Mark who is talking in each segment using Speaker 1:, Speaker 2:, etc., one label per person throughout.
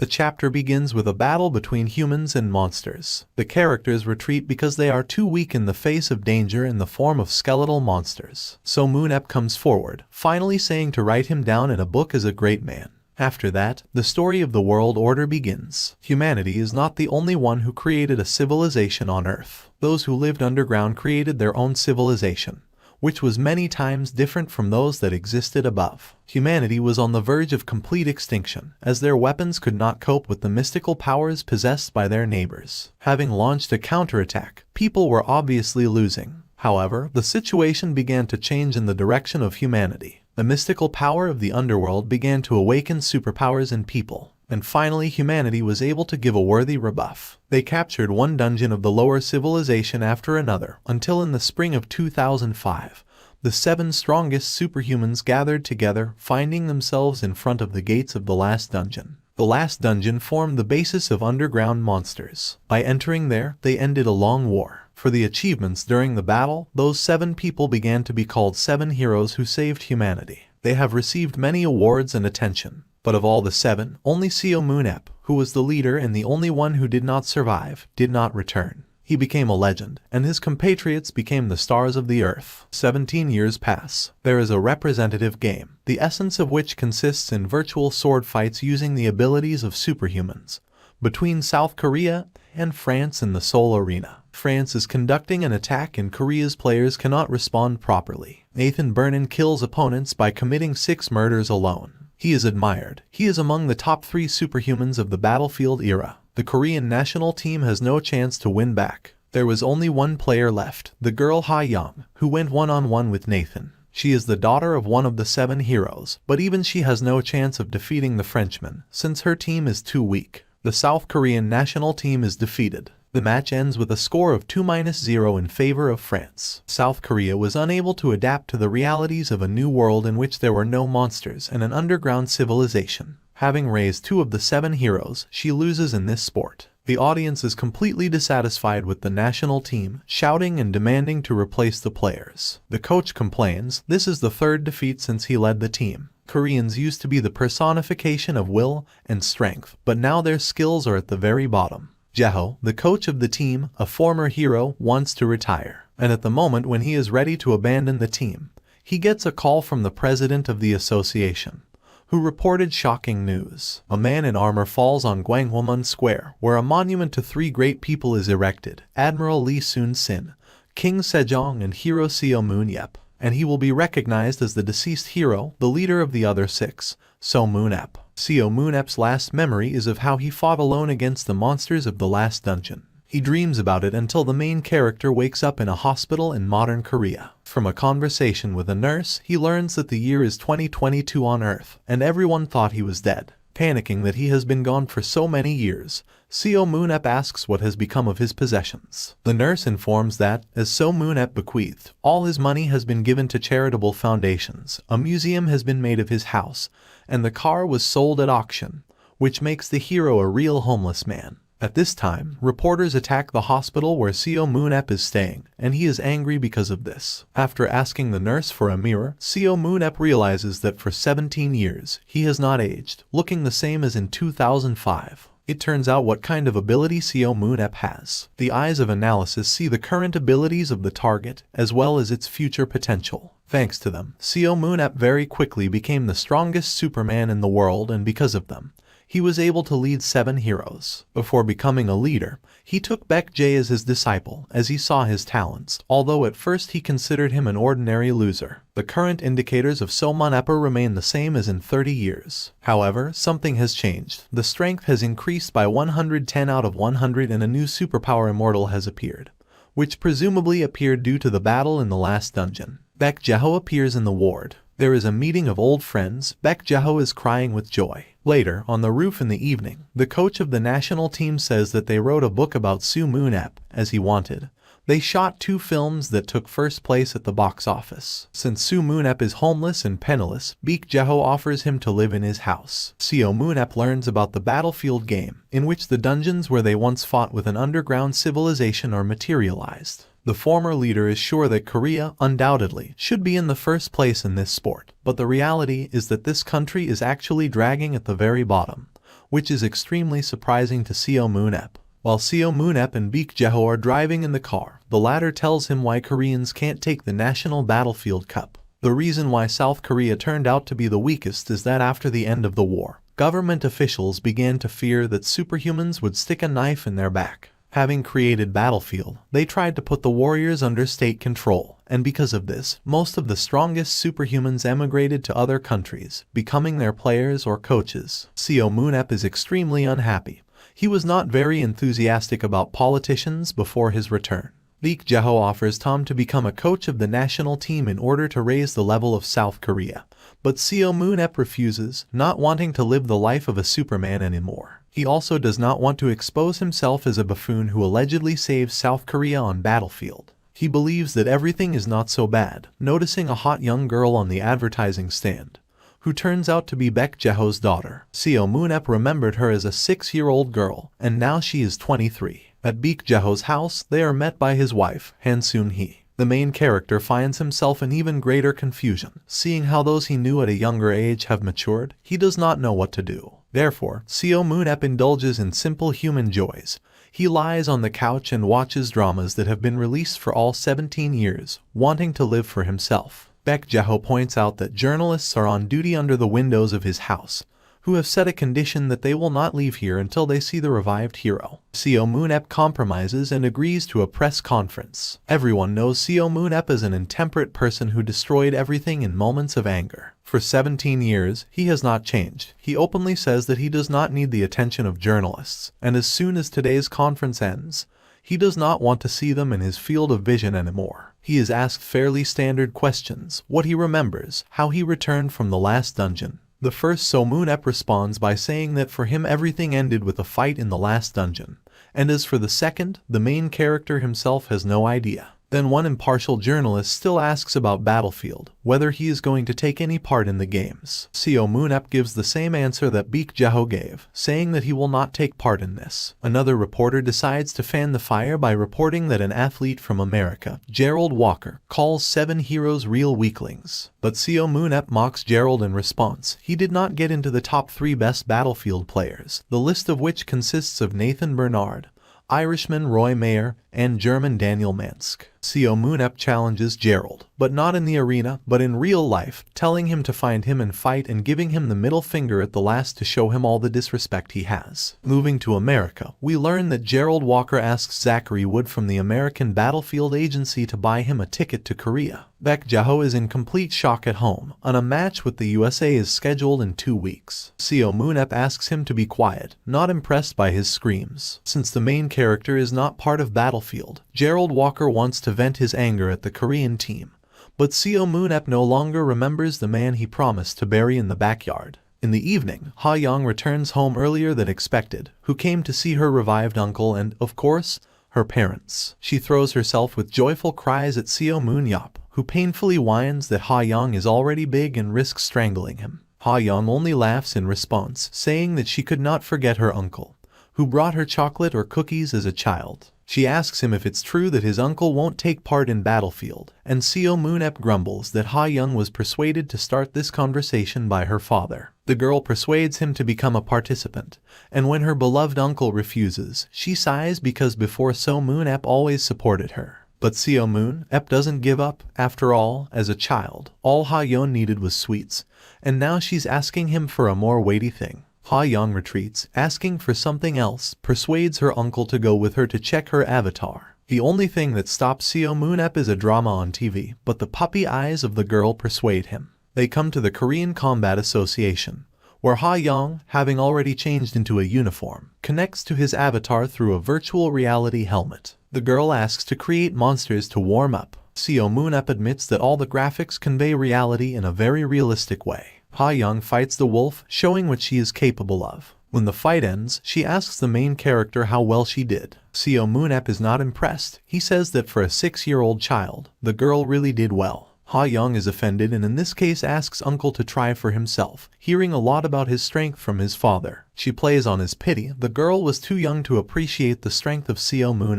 Speaker 1: The chapter begins with a battle between humans and monsters. The characters retreat because they are too weak in the face of danger in the form of skeletal monsters. So Moon comes forward, finally saying to write him down in a book as a great man. After that, the story of the world order begins. Humanity is not the only one who created a civilization on Earth. Those who lived underground created their own civilization, which was many times different from those that existed above. Humanity was on the verge of complete extinction, as their weapons could not cope with the mystical powers possessed by their neighbors. Having launched a counterattack, people were obviously losing. However, the situation began to change in the direction of humanity. The mystical power of the underworld began to awaken superpowers in people, and finally humanity was able to give a worthy rebuff. They captured one dungeon of the lower civilization after another, until in the spring of 2005, the 7 strongest superhumans gathered together, finding themselves in front of the gates of the last dungeon. The last dungeon formed the basis of underground monsters. By entering there, they ended a long war. For the achievements during the battle, those 7 people began to be called 7 heroes who saved humanity. They have received many awards and attention, but of all the 7, only Seo Moon, who was the leader and the only one who did not survive, did not return. He became a legend, and his compatriots became the stars of the earth. 17 years pass. There is a representative game, the essence of which consists in virtual sword fights using the abilities of superhumans, between South Korea and France in the Seoul arena. France is conducting an attack and Korea's players cannot respond properly. Nathan Burnin kills opponents by committing 6 murders alone. He is admired. He is among the top 3 superhumans of the battlefield era. The Korean national team has no chance to win back. There was only one player left, the girl Ha Young, who went one-on-one with Nathan. She is the daughter of one of the 7 heroes, but even she has no chance of defeating the Frenchman, since her team is too weak. The South Korean national team is defeated. The match ends with a score of 2-0 in favor of France. South Korea was unable to adapt to the realities of a new world in which there were no monsters and an underground civilization. Having raised 2 of the 7 heroes, she loses in this sport. The audience is completely dissatisfied with the national team, shouting and demanding to replace the players. The coach complains this is the 3rd defeat since he led the team. Koreans used to be the personification of will and strength, but now their skills are at the very bottom. Jeho, the coach of the team, a former hero, wants to retire, and at the moment when he is ready to abandon the team, he gets a call from the president of the association, who reported shocking news. A man in armor falls on Gwanghwamun Square, where a monument to 3 great people is erected, Admiral Lee Soon-sin, King Sejong and hero Seo Moon, and he will be recognized as the deceased hero, the leader of the other 6, Seo Moon. Seo Moon's last memory is of how he fought alone against the monsters of the last dungeon. He dreams about it until the main character wakes up in a hospital in modern Korea. From a conversation with a nurse, he learns that the year is 2022 on Earth, and everyone thought he was dead. Panicking that he has been gone for so many years, Seo Moon asks what has become of his possessions. The nurse informs that, as Seo Moon bequeathed, all his money has been given to charitable foundations, a museum has been made of his house, and the car was sold at auction, which makes the hero a real homeless man. At this time, reporters attack the hospital where Seo Moon is staying, and he is angry because of this. After asking the nurse for a mirror, Seo Moon realizes that for 17 years, he has not aged, looking the same as in 2005. It turns out what kind of ability Seo Moon has. The eyes of analysis see the current abilities of the target, as well as its future potential. Thanks to them, Seo Moon very quickly became the strongest Superman in the world, and because of them, he was able to lead 7 heroes. Before becoming a leader, he took Baek Jae as his disciple, as he saw his talents, although at first he considered him an ordinary loser. The current indicators of Seo Moon remain the same as in 30 years. However, something has changed. The strength has increased by 110 out of 100 and a new superpower immortal has appeared, which presumably appeared due to the battle in the last dungeon. Baek Jae appears in the ward. There is a meeting of old friends. Baek Jae is crying with joy. Later, on the roof in the evening, the coach of the national team says that they wrote a book about Seo Moon as he wanted. They shot 2 films that took first place at the box office. Since Seo Moon is homeless and penniless, Baek Jae offers him to live in his house. Seo Moon learns about the battlefield game, in which the dungeons where they once fought with an underground civilization are materialized. The former leader is sure that Korea, undoubtedly, should be in the first place in this sport, but the reality is that this country is actually dragging at the very bottom, which is extremely surprising to Seo Moon. While Seo Moon and Baek Jeho are driving in the car, the latter tells him why Koreans can't take the National Battlefield Cup. The reason why South Korea turned out to be the weakest is that after the end of the war, government officials began to fear that superhumans would stick a knife in their back. Having created Battlefield, they tried to put the warriors under state control, and because of this, most of the strongest superhumans emigrated to other countries, becoming their players or coaches. Seo Moon is extremely unhappy. He was not very enthusiastic about politicians before his return. Baek Jeho offers Tom to become a coach of the national team in order to raise the level of South Korea, but Seo Moon refuses, not wanting to live the life of a Superman anymore. He also does not want to expose himself as a buffoon who allegedly saves South Korea on Battlefield. He believes that everything is not so bad, noticing a hot young girl on the advertising stand, who turns out to be Baek Jeho's daughter. Seo Moon remembered her as a 6-year-old girl, and now she is 23. At Baek Jeho's house, they are met by his wife, Han Soon-hee. The main character finds himself in even greater confusion. Seeing how those he knew at a younger age have matured, he does not know what to do. Therefore, Seo Moon indulges in simple human joys. He lies on the couch and watches dramas that have been released for all 17 years, wanting to live for himself. Baek Jeho points out that journalists are on duty under the windows of his house, who have set a condition that they will not leave here until they see the revived hero. Seo Moon compromises and agrees to a press conference. Everyone knows Seo Moon as an intemperate person who destroyed everything in moments of anger. For 17 years, he has not changed. He openly says that he does not need the attention of journalists, and as soon as today's conference ends, he does not want to see them in his field of vision anymore. He is asked fairly standard questions: what he remembers, how he returned from the last dungeon. The first Seo Moon responds by saying that for him everything ended with a fight in the last dungeon, and as for the second, the main character himself has no idea. Then one impartial journalist still asks about Battlefield, whether he is going to take any part in the games. Seo Moon gives the same answer that Baek Jeho gave, saying that he will not take part in this. Another reporter decides to fan the fire by reporting that an athlete from America, Gerald Walker, calls 7 heroes real weaklings. But Seo Moon mocks Gerald in response. He did not get into the top 3 best Battlefield players, the list of which consists of Nathan Bernard, Irishman Roy Mayer, and German Daniel Mansk. Seo Moon challenges Gerald, but not in the arena, but in real life, telling him to find him and fight and giving him the middle finger at the last to show him all the disrespect he has. Moving to America, we learn that Gerald Walker asks Zachary Wood from the American Battlefield Agency to buy him a ticket to Korea. Baek Jeho is in complete shock at home, and a match with the USA is scheduled in 2 weeks. Seo Moon asks him to be quiet, not impressed by his screams. Since the main character is not part of Battlefield, Gerald Walker wants to vent his anger at the Korean team, but Seo Moon no longer remembers the man he promised to bury in the backyard. In the evening, Ha Young returns home earlier than expected, who came to see her revived uncle and, of course, her parents. She throws herself with joyful cries at Seo Moon, who painfully whines that Ha Young is already big and risks strangling him. Ha Young only laughs in response, saying that she could not forget her uncle, who brought her chocolate or cookies as a child. She asks him if it's true that his uncle won't take part in Battlefield, and Seo Moon grumbles that Ha Young was persuaded to start this conversation by her father. The girl persuades him to become a participant, and when her beloved uncle refuses, she sighs because before Seo Moon always supported her. But Seo Moon doesn't give up. After all, as a child, all Ha Young needed was sweets, and now she's asking him for a more weighty thing. Ha Young retreats, asking for something else, persuades her uncle to go with her to check her avatar. The only thing that stops Seo Moon is a drama on TV, but the puppy eyes of the girl persuade him. They come to the Korean Combat Association, where Ha Young, having already changed into a uniform, connects to his avatar through a virtual reality helmet. The girl asks to create monsters to warm up. Seo Moon admits that all the graphics convey reality in a very realistic way. Ha Young fights the wolf, showing what she is capable of. When the fight ends, she asks the main character how well she did. Seo Moon is not impressed. He says that for a 6-year-old child, the girl really did well. Ha Young is offended and in this case asks uncle to try for himself, hearing a lot about his strength from his father. She plays on his pity. The girl was too young to appreciate the strength of Seo Moon,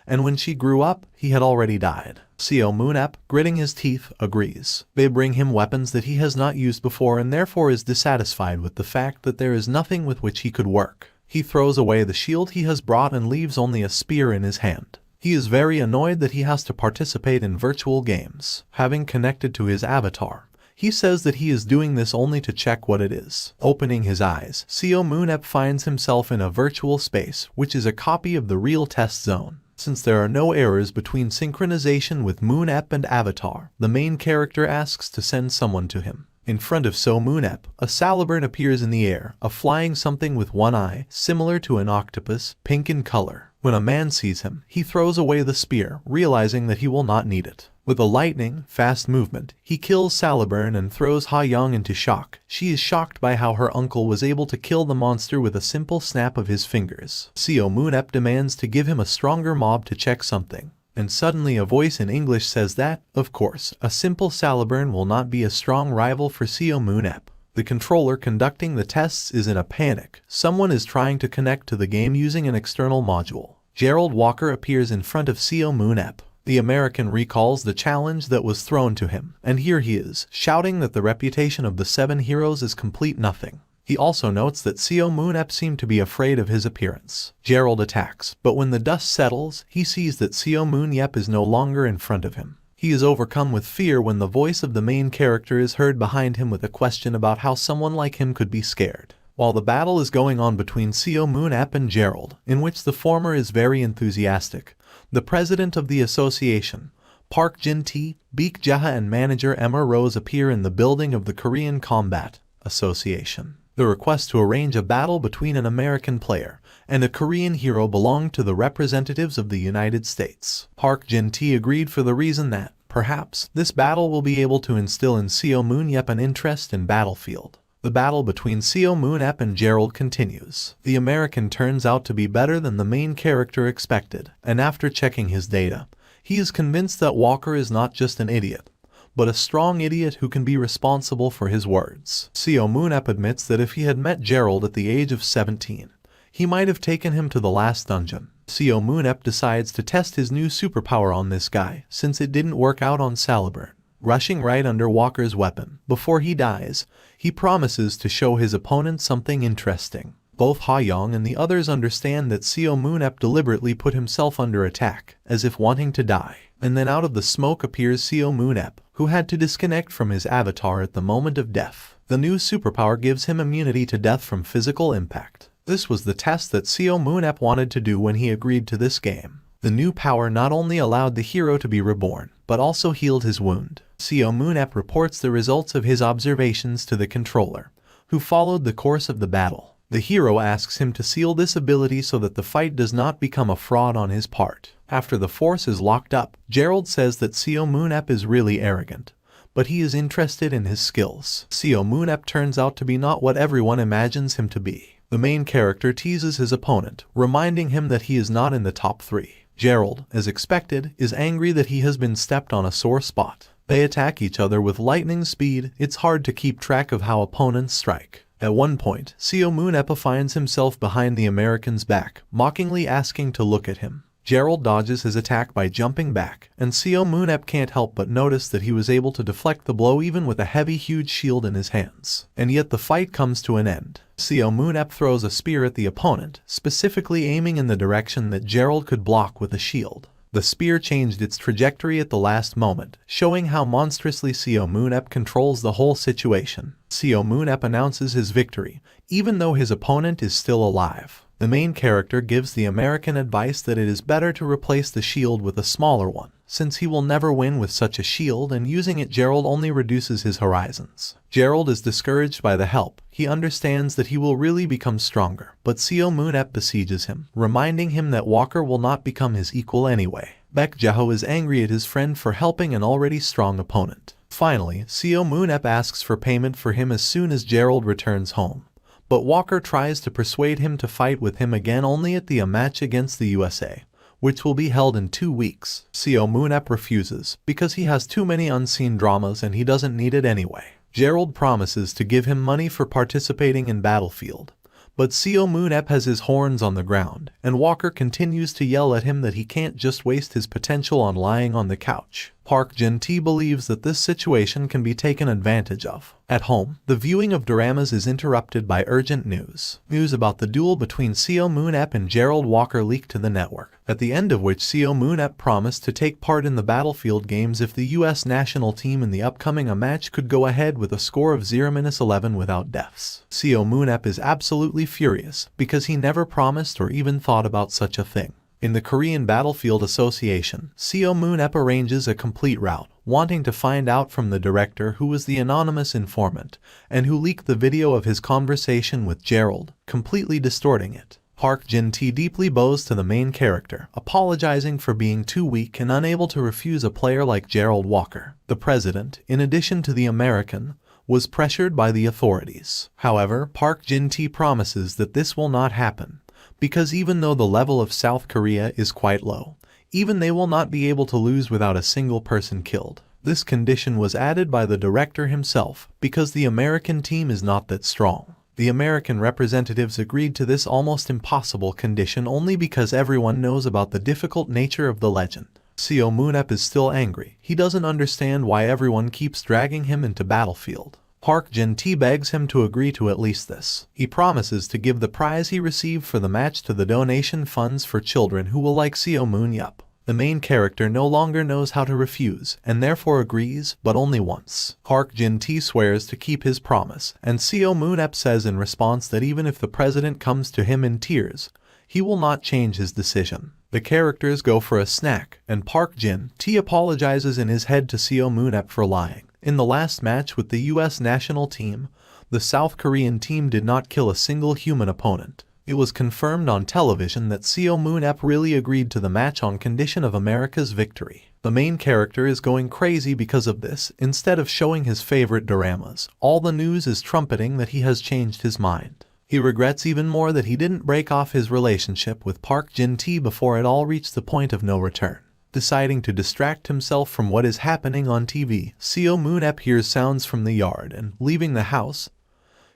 Speaker 1: and when she grew up, he had already died. Seo Moon, gritting his teeth, agrees. They bring him weapons that he has not used before and therefore is dissatisfied with the fact that there is nothing with which he could work. He throws away the shield he has brought and leaves only a spear in his hand. He is very annoyed that he has to participate in virtual games. Having connected to his avatar, he says that he is doing this only to check what it is. Opening his eyes, Seo Moon finds himself in a virtual space, which is a copy of the real test zone. Since there are no errors between synchronization with Moon and avatar, the main character asks to send someone to him. In front of Seo Moon, a salabern appears in the air, a flying something with one eye, similar to an octopus, pink in color. When a man sees him, he throws away the spear, realizing that he will not need it. With a lightning, fast movement, he kills Salabern and throws Ha Young into shock. She is shocked by how her uncle was able to kill the monster with a simple snap of his fingers. Seo Moon demands to give him a stronger mob to check something. And suddenly a voice in English says that, of course, a simple Salabern will not be a strong rival for Seo Moon. The controller conducting the tests is in a panic. Someone is trying to connect to the game using an external module. Gerald Walker appears in front of Seo Moon. The American recalls the challenge that was thrown to him, and here he is, shouting that the reputation of the 7 heroes is complete nothing. He also notes that Seo Moon seemed to be afraid of his appearance. Gerald attacks, but when the dust settles, he sees that Seo Moon is no longer in front of him. He is overcome with fear when the voice of the main character is heard behind him with a question about how someone like him could be scared. While the battle is going on between Seo Moon and Gerald, in which the former is very enthusiastic, the president of the association, Park Jin-tae, Baek Jaha and manager Emma Rose appear in the building of the Korean Combat Association. The request to arrange a battle between an American player and a Korean hero belonged to the representatives of the United States. Park Jin-tae agreed for the reason that, perhaps, this battle will be able to instill in Seo Moon an interest in battlefield. The battle between Seo Moon and Gerald continues. The American turns out to be better than the main character expected, and after checking his data, he is convinced that Walker is not just an idiot, but a strong idiot who can be responsible for his words. Seo Moon admits that if he had met Gerald at the age of 17, he might have taken him to the last dungeon. Seo Moon decides to test his new superpower on this guy, since it didn't work out on Salabern. Rushing right under Walker's weapon, before he dies, he promises to show his opponent something interesting. Both Ha Young and the others understand that Seo Moon deliberately put himself under attack, as if wanting to die. And then out of the smoke appears Seo Moon, who had to disconnect from his avatar at the moment of death. The new superpower gives him immunity to death from physical impact. This was the test that Seo Moon wanted to do when he agreed to this game. The new power not only allowed the hero to be reborn, but also healed his wound. Seo Moon reports the results of his observations to the controller, who followed the course of the battle. The hero asks him to seal this ability so that the fight does not become a fraud on his part. After the force is locked up, Gerald says that Seo Moon is really arrogant, but he is interested in his skills. Seo Moon turns out to be not what everyone imagines him to be. The main character teases his opponent, reminding him that he is not in the top 3. Gerald, as expected, is angry that he has been stepped on a sore spot. They attack each other with lightning speed. It's hard to keep track of how opponents strike. At one point, Seo Moon finds himself behind the American's back, mockingly asking to look at him. Gerald dodges his attack by jumping back, and Seo Moon can't help but notice that he was able to deflect the blow even with a heavy huge shield in his hands. And yet the fight comes to an end. Seo Moon throws a spear at the opponent, specifically aiming in the direction that Gerald could block with a shield. The spear changed its trajectory at the last moment, showing how monstrously Seo Moon controls the whole situation. Seo Moon announces his victory, even though his opponent is still alive. The main character gives the American advice that it is better to replace the shield with a smaller one, since he will never win with such a shield and using it Gerald only reduces his horizons. Gerald is discouraged by the help. He understands that he will really become stronger, but Seo Moon besieges him, reminding him that Walker will not become his equal anyway. Baek Jaho is angry at his friend for helping an already strong opponent. Finally, Seo Moon asks for payment for him as soon as Gerald returns home. But Walker tries to persuade him to fight with him again only at the match against the USA, which will be held in 2 weeks. Seo Moon refuses, because he has too many unseen dramas and he doesn't need it anyway. Gerald promises to give him money for participating in Battlefield, But Seo Moon has his horns on the ground, and Walker continues to yell at him that he can't just waste his potential on lying on the couch. Park Jin-tae believes that this situation can be taken advantage of. At home, the viewing of doramas is interrupted by urgent news. News about the duel between Seo Moon and Gerald Walker leaked to the network, at the end of which Seo Moon promised to take part in the Battlefield games if the US national team in the upcoming match could go ahead with a score of 0-11 without deaths. Seo Moon is absolutely furious because he never promised or even thought about such a thing. In the Korean Battlefield Association, Seo Moon arranges a complete rout, wanting to find out from the director who was the anonymous informant and who leaked the video of his conversation with Gerald, completely distorting it. Park Jin-tae deeply bows to the main character, apologizing for being too weak and unable to refuse a player like Gerald Walker. The president, in addition to the American, was pressured by the authorities. However, Park Jin-tae promises that this will not happen, because even though the level of South Korea is quite low, even they will not be able to lose without a single person killed. This condition was added by the director himself, because the American team is not that strong. The American representatives agreed to this almost impossible condition only because everyone knows about the difficult nature of the legend. Seo Moon is still angry. He doesn't understand why everyone keeps dragging him into Battlefield. Park Jin-tae begs him to agree to at least this. He promises to give the prize he received for the match to the donation funds for children who will like Seo Moon. The main character no longer knows how to refuse, and therefore agrees, but only once. Park Jin-tae swears to keep his promise, and Seo Moon says in response that even if the president comes to him in tears, he will not change his decision. The characters go for a snack, and Park Jin-tae apologizes in his head to Seo Moon for lying. In the last match with the US national team, the South Korean team did not kill a single human opponent. It was confirmed on television that Seo Moon really agreed to the match on condition of America's victory. The main character is going crazy because of this. Instead of showing his favorite doramas, all the news is trumpeting that he has changed his mind. He regrets even more that he didn't break off his relationship with Park Jin-tae before it all reached the point of no return. Deciding to distract himself from what is happening on TV, Seo Moon hears sounds from the yard and, leaving the house,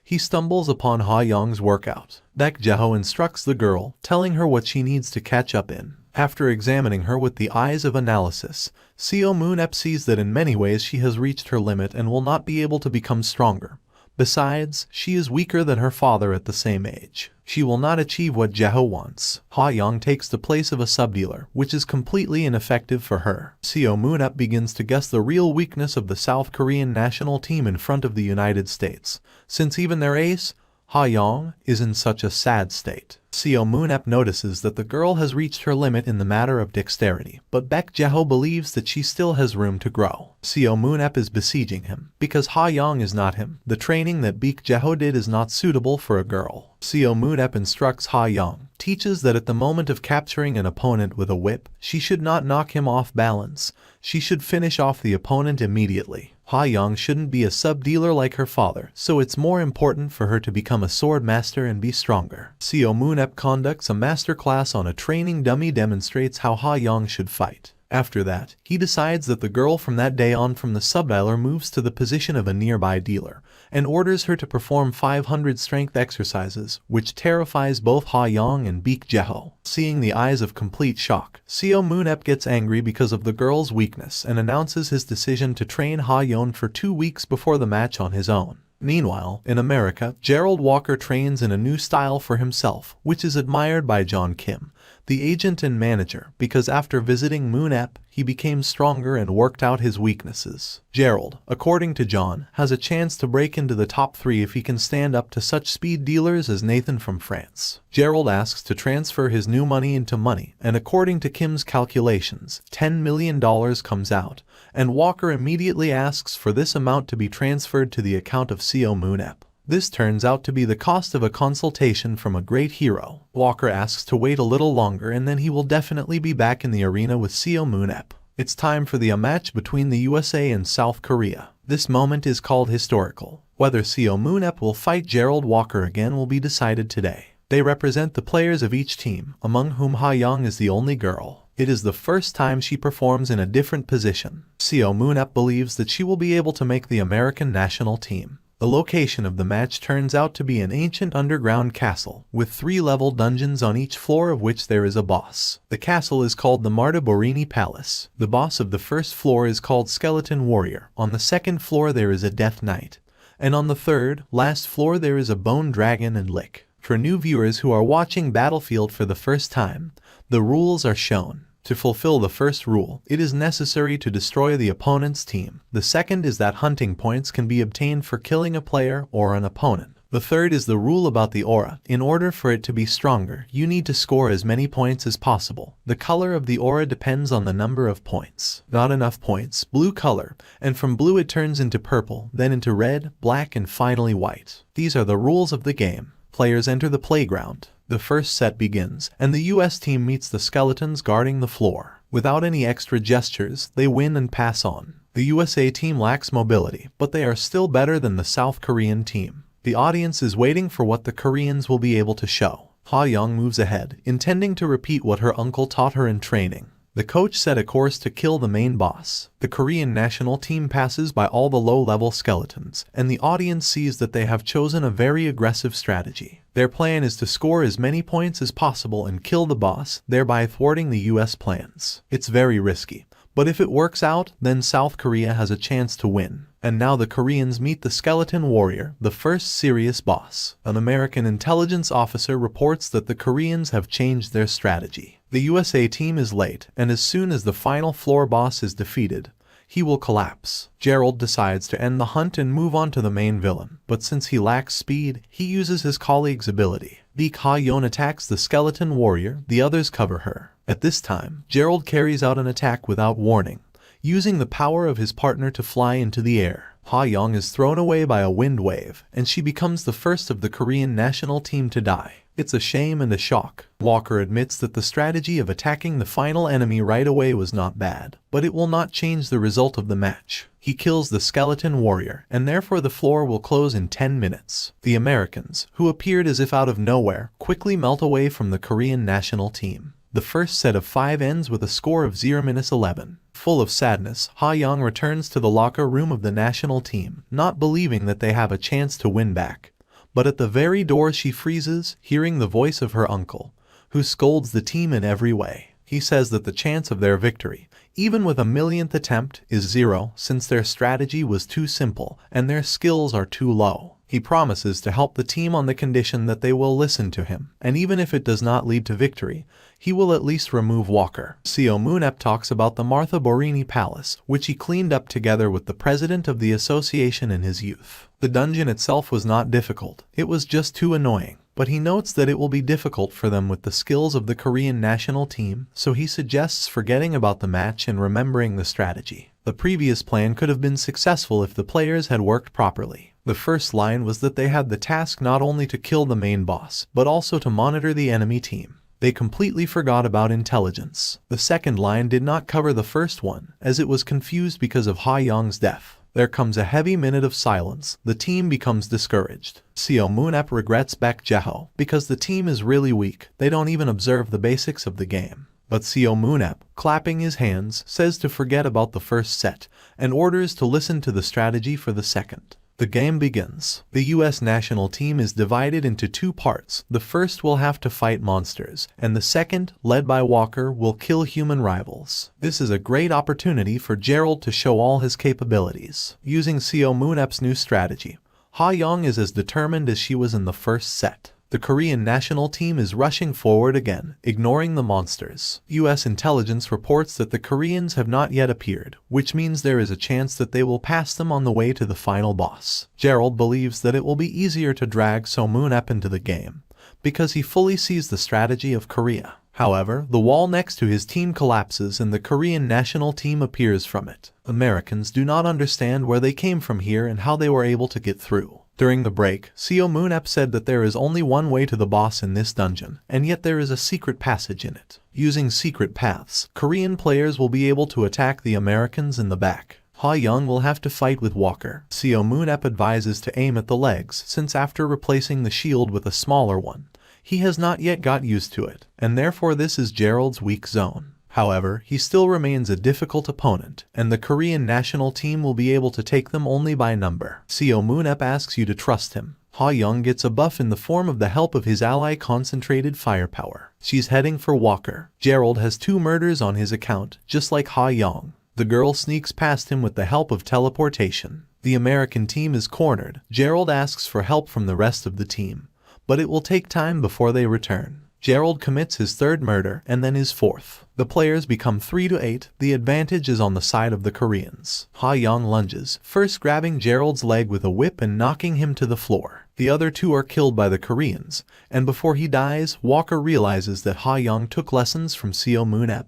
Speaker 1: he stumbles upon Ha Young's workout. Baek Jae-ho instructs the girl, telling her what she needs to catch up in. After examining her with the eyes of analysis, Seo Moon sees that in many ways she has reached her limit and will not be able to become stronger. Besides, she is weaker than her father at the same age. She will not achieve what Jae-ho wants. Ha Young takes the place of a subdealer, which is completely ineffective for her. Seo Moon begins to guess the real weakness of the South Korean national team in front of the United States, since even their ace, Ha Young, is in such a sad state. Seo Moon notices that the girl has reached her limit in the matter of dexterity, but Baek Jae-ho believes that she still has room to grow. Seo Moon is besieging him, because Ha Young is not him. The training that Baek Jae-ho did is not suitable for a girl. Seo Moon instructs Ha Young, teaches that at the moment of capturing an opponent with a whip, she should not knock him off balance. She should finish off the opponent immediately. Ha Young shouldn't be a sub-dealer like her father, so it's more important for her to become a sword master and be stronger. Seo Moon conducts a masterclass on a training dummy, demonstrates how Ha Young should fight. After that, he decides that the girl from that day on from the sub-dealer moves to the position of a nearby dealer, and orders her to perform 500 strength exercises, which terrifies both Ha Young and Baek Jae-ho. Seeing the eyes of complete shock, Seo Moon gets angry because of the girl's weakness and announces his decision to train Ha Young for 2 weeks before the match on his own. Meanwhile, in America, Gerald Walker trains in a new style for himself, which is admired by John Kim, the agent and manager, because after visiting Moon he became stronger and worked out his weaknesses. Gerald, according to John, has a chance to break into the top 3 if he can stand up to such speed dealers as Nathan from France. Gerald asks to transfer his new money into money, and according to Kim's calculations, $10 million comes out, and Walker immediately asks for this amount to be transferred to the account of Seo Moon. This turns out to be the cost of a consultation from a great hero. Walker asks to wait a little longer and then he will definitely be back in the arena with Seo Moon. It's time for the match between the USA and South Korea. This moment is called historical. Whether Seo Moon will fight Gerald Walker again will be decided today. They represent the players of each team, among whom Ha Young is the only girl. It is the first time she performs in a different position. Seo Moon believes that she will be able to make the American national team. The location of the match turns out to be an ancient underground castle, with 3-level dungeons on each floor of which there is a boss. The castle is called the Martaborini Palace. The boss of the first floor is called Skeleton Warrior. On the second floor there is a Death Knight. And on the third, last floor there is a Bone Dragon and Lick. For new viewers who are watching Battlefield for the first time, the rules are shown. To fulfill the first rule, it is necessary to destroy the opponent's team. The second is that hunting points can be obtained for killing a player or an opponent. The third is the rule about the aura. In order for it to be stronger, you need to score as many points as possible. The color of the aura depends on the number of points. Not enough points, blue color, and from blue it turns into purple, then into red, black, and finally white. These are the rules of the game. Players enter the playground. The first set begins, and the US team meets the skeletons guarding the floor. Without any extra gestures, they win and pass on. The USA team lacks mobility, but they are still better than the South Korean team. The audience is waiting for what the Koreans will be able to show. Ha Young moves ahead, intending to repeat what her uncle taught her in training. The coach set a course to kill the main boss. The Korean national team passes by all the low-level skeletons, and the audience sees that they have chosen a very aggressive strategy. Their plan is to score as many points as possible and kill the boss, thereby thwarting the US plans. It's very risky, but if it works out, then South Korea has a chance to win. And now the Koreans meet the Skeleton Warrior, the first serious boss. An American intelligence officer reports that the Koreans have changed their strategy. The USA team is late, and as soon as the final floor boss is defeated, he will collapse. Gerald decides to end the hunt and move on to the main villain, but since he lacks speed, he uses his colleague's ability. Baek Ha-yeon attacks the Skeleton Warrior, the others cover her. At this time, Gerald carries out an attack without warning, using the power of his partner to fly into the air. Ha-young is thrown away by a wind wave, and she becomes the first of the Korean national team to die. It's a shame and a shock. Walker admits that the strategy of attacking the final enemy right away was not bad, but it will not change the result of the match. He kills the Skeleton Warrior, and therefore the floor will close in 10 minutes. The Americans, who appeared as if out of nowhere, quickly melt away from the Korean national team. The first set of 5 ends with a score of 0-11. Full of sadness, Ha-young returns to the locker room of the national team, not believing that they have a chance to win back. But at the very door she freezes, hearing the voice of her uncle, who scolds the team in every way. He says that the chance of their victory, even with a millionth attempt, is 0 since their strategy was too simple and their skills are too low. He promises to help the team on the condition that they will listen to him, and even if it does not lead to victory, he will at least remove Walker. Seo Moon talks about the Martaborini Palace, which he cleaned up together with the president of the association in his youth. The dungeon itself was not difficult, it was just too annoying. But he notes that it will be difficult for them with the skills of the Korean national team, so he suggests forgetting about the match and remembering the strategy. The previous plan could have been successful if the players had worked properly. The first line was that they had the task not only to kill the main boss, but also to monitor the enemy team. They completely forgot about intelligence. The second line did not cover the first one, as it was confused because of Ha-young's death. There comes a heavy minute of silence. The team becomes discouraged. Seo Moon regrets Baek Jeho because the team is really weak. They don't even observe the basics of the game. But Seo Moon, clapping his hands, says to forget about the first set and orders to listen to the strategy for the second. The game begins. The US national team is divided into 2 parts. The first will have to fight monsters, and the second, led by Walker, will kill human rivals. This is a great opportunity for Gerald to show all his capabilities. Using Seo Moon's new strategy, Ha-young is as determined as she was in the first set. The Korean national team is rushing forward again, ignoring the monsters. US intelligence reports that the Koreans have not yet appeared, which means there is a chance that they will pass them on the way to the final boss. Gerald believes that it will be easier to drag Seo Moon into the game, because he fully sees the strategy of Korea. However, the wall next to his team collapses and the Korean national team appears from it. Americans do not understand where they came from here and how they were able to get through. During the break, Seo Moon said that there is only one way to the boss in this dungeon, and yet there is a secret passage in it. Using secret paths, Korean players will be able to attack the Americans in the back. Ha-young will have to fight with Walker. Seo Moon advises to aim at the legs, since after replacing the shield with a smaller one, he has not yet got used to it, and therefore this is Gerald's weak zone. However, he still remains a difficult opponent, and the Korean national team will be able to take them only by number. Seo Moon asks you to trust him. Ha Young gets a buff in the form of the help of his ally Concentrated Firepower. She's heading for Walker. Gerald has 2 murders on his account, just like Ha Young. The girl sneaks past him with the help of teleportation. The American team is cornered. Gerald asks for help from the rest of the team, but it will take time before they return. Gerald commits his 3rd murder and then his 4th. The players become 3-8. The advantage is on the side of the Koreans. Ha Young lunges, first grabbing Gerald's leg with a whip and knocking him to the floor. The other 2 are killed by the Koreans, and before he dies, Walker realizes that Ha Young took lessons from Seo Moon,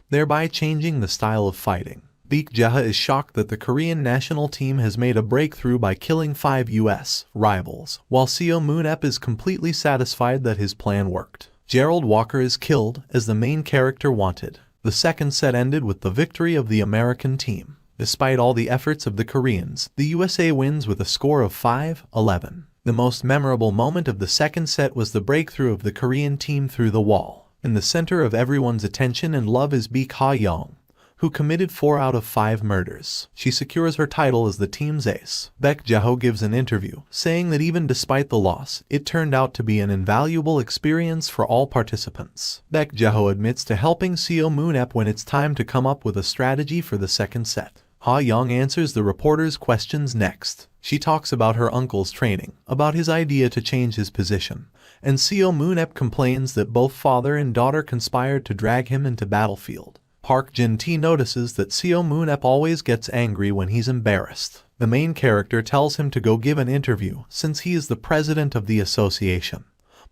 Speaker 1: thereby changing the style of fighting. Baek Jae is shocked that the Korean national team has made a breakthrough by killing 5 US rivals, while Seo Moon is completely satisfied that his plan worked. Gerald Walker is killed, as the main character wanted. The second set ended with the victory of the American team. Despite all the efforts of the Koreans, the USA wins with a score of 5-11. The most memorable moment of the second set was the breakthrough of the Korean team through the wall. In the center of everyone's attention and love is Baek Ha-young, who committed 4 out of 5 murders. She secures her title as the team's ace. Baek Jae gives an interview, saying that even despite the loss, it turned out to be an invaluable experience for all participants. Baek Jae admits to helping Seo Moon when it's time to come up with a strategy for the second set. Ha-young answers the reporter's questions next. She talks about her uncle's training, about his idea to change his position, and Seo Moon complains that both father and daughter conspired to drag him into battlefield. Park Jin-tae notices that Seo Moon always gets angry when he's embarrassed. The main character tells him to go give an interview since he is the president of the association.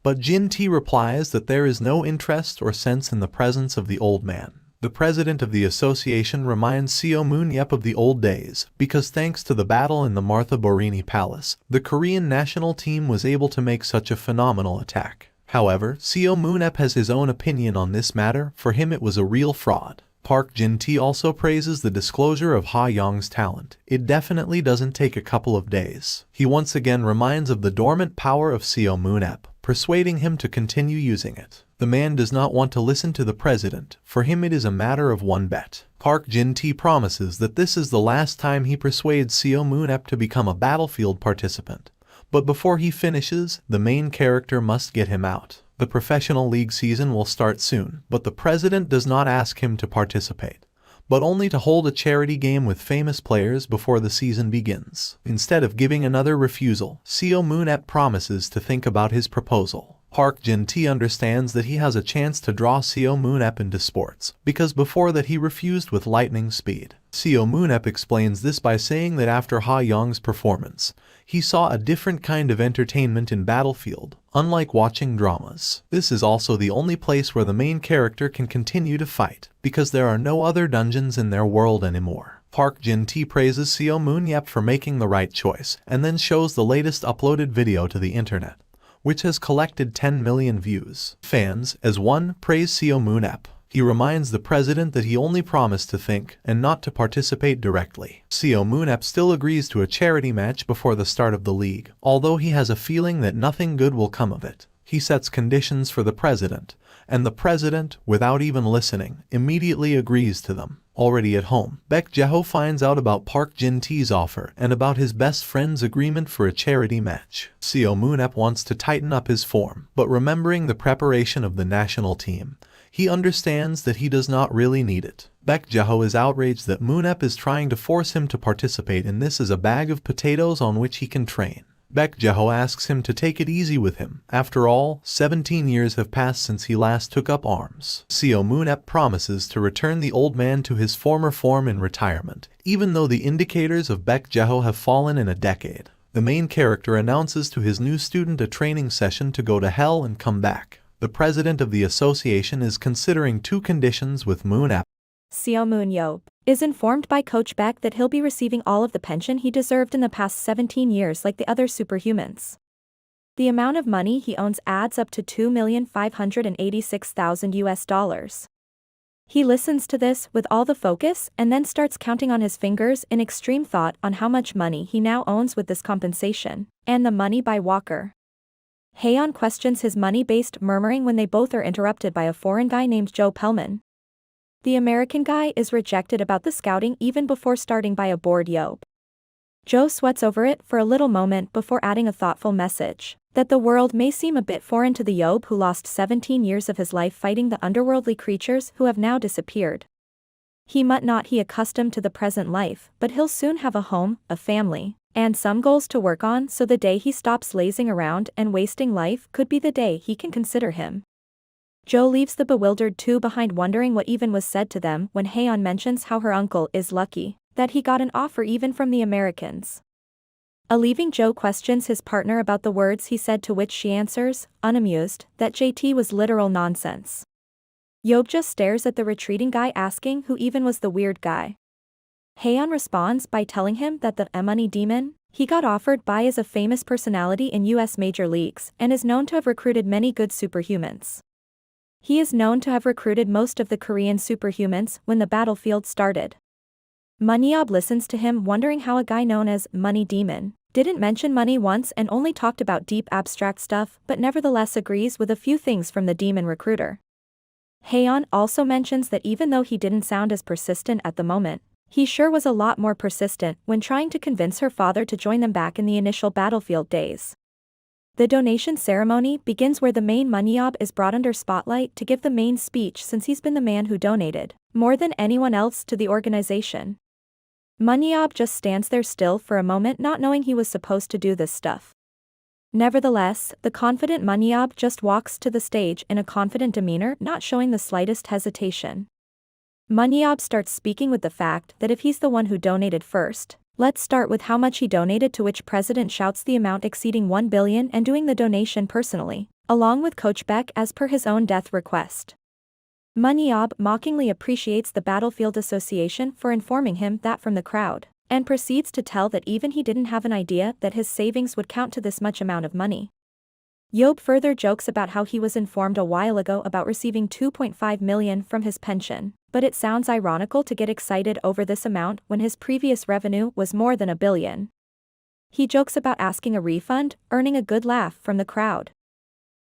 Speaker 1: But Jin-tae replies that there is no interest or sense in the presence of the old man. The president of the association reminds Seo Moon of the old days, because thanks to the battle in the Martha Borini Palace, the Korean national team was able to make such a phenomenal attack. However, Seo Moon has his own opinion on this matter. For him it was a real fraud. Park Jin-tae also praises the disclosure of Ha-young's talent. It definitely doesn't take a couple of days. He once again reminds of the dormant power of Seo Moon, persuading him to continue using it. The man does not want to listen to the president. For him it is a matter of one bet. Park Jin-tae promises that this is the last time he persuades Seo Moon to become a battlefield participant. But before he finishes, the main character must get him out. The professional league season will start soon, but the president does not ask him to participate, but only to hold a charity game with famous players before the season begins. Instead of giving another refusal, Seo Moon promises to think about his proposal. Park Jin-tae understands that he has a chance to draw Seo Moon into sports, because before that he refused with lightning speed. Seo Moon explains this by saying that after Ha-young's performance, he saw a different kind of entertainment in Battlefield, unlike watching dramas. This is also the only place where the main character can continue to fight, because there are no other dungeons in their world anymore. Park Jin-tae praises Seo Moon for making the right choice, and then shows the latest uploaded video to the internet, which has collected 10 million views. Fans, as one, praise Seo Moon. He reminds the president that he only promised to think and not to participate directly. Seo Moon still agrees to a charity match before the start of the league, although he has a feeling that nothing good will come of it. He sets conditions for the president, and the president, without even listening, immediately agrees to them. Already at home, Baek Jae finds out about Park Jin-tae's offer and about his best friend's agreement for a charity match. Seo Moon wants to tighten up his form, but remembering the preparation of the national team, he understands that he does not really need it. Baek Jae is outraged that Moon is trying to force him to participate in this as a bag of potatoes on which he can train. Baek Jae asks him to take it easy with him. After all, 17 years have passed since he last took up arms. Seo Moon promises to return the old man to his former form in retirement, even though the indicators of Baek Jae have fallen in a decade. The main character announces to his new student a training session to go to hell and come back. The president of the association is considering 2 conditions with Moon.
Speaker 2: Seo Moon is informed by Coach Baek that he'll be receiving all of the pension he deserved in the past 17 years like the other superhumans. The amount of money he owns adds up to $2,586,000 US. He listens to this with all the focus and then starts counting on his fingers in extreme thought on how much money he now owns with this compensation, and the money by Walker. Haeon questions his money-based murmuring when they both are interrupted by a foreign guy named Joe Pellman. The American guy is rejected about the scouting even before starting by a bored Yob. Joe sweats over it for a little moment before adding a thoughtful message, that the world may seem a bit foreign to the Yob who lost 17 years of his life fighting the underworldly creatures who have now disappeared. He might not be accustomed to the present life, but he'll soon have a home, a family, and some goals to work on, so the day he stops lazing around and wasting life could be the day he can consider him. Joe leaves the bewildered two behind wondering what even was said to them when Haeon mentions how her uncle is lucky that he got an offer even from the Americans. Leaving Joe questions his partner about the words he said, to which she answers, unamused, that JT was literal nonsense. Yob just stares at the retreating guy asking who even was the weird guy. Haeon responds by telling him that the money demon he got offered by is a famous personality in US major leagues and is known to have recruited many good superhumans. He is known to have recruited most of the Korean superhumans when the battlefield started. Manhwa listens to him wondering how a guy known as Money Demon didn't mention money once and only talked about deep abstract stuff, but nevertheless agrees with a few things from the demon recruiter. Haeon also mentions that even though he didn't sound as persistent at the moment, he sure was a lot more persistent when trying to convince her father to join them back in the initial battlefield days. The donation ceremony begins where the main Manhwa is brought under spotlight to give the main speech since he's been the man who donated more than anyone else to the organization. Manhwa just stands there still for a moment, not knowing he was supposed to do this stuff. Nevertheless, the confident Manhwa just walks to the stage in a confident demeanor, not showing the slightest hesitation. Manhwa starts speaking with the fact that if he's the one who donated first, let's start with how much he donated, to which President shouts the amount exceeding 1 billion and doing the donation personally, along with Coach Beck as per his own death request. Manhwa mockingly appreciates the Battlefield Association for informing him that from the crowd, and proceeds to tell that even he didn't have an idea that his savings would count to this much amount of money. Yob further jokes about how he was informed a while ago about receiving 2.5 million from his pension, but it sounds ironical to get excited over this amount when his previous revenue was more than 1 billion. He jokes about asking a refund, earning a good laugh from the crowd.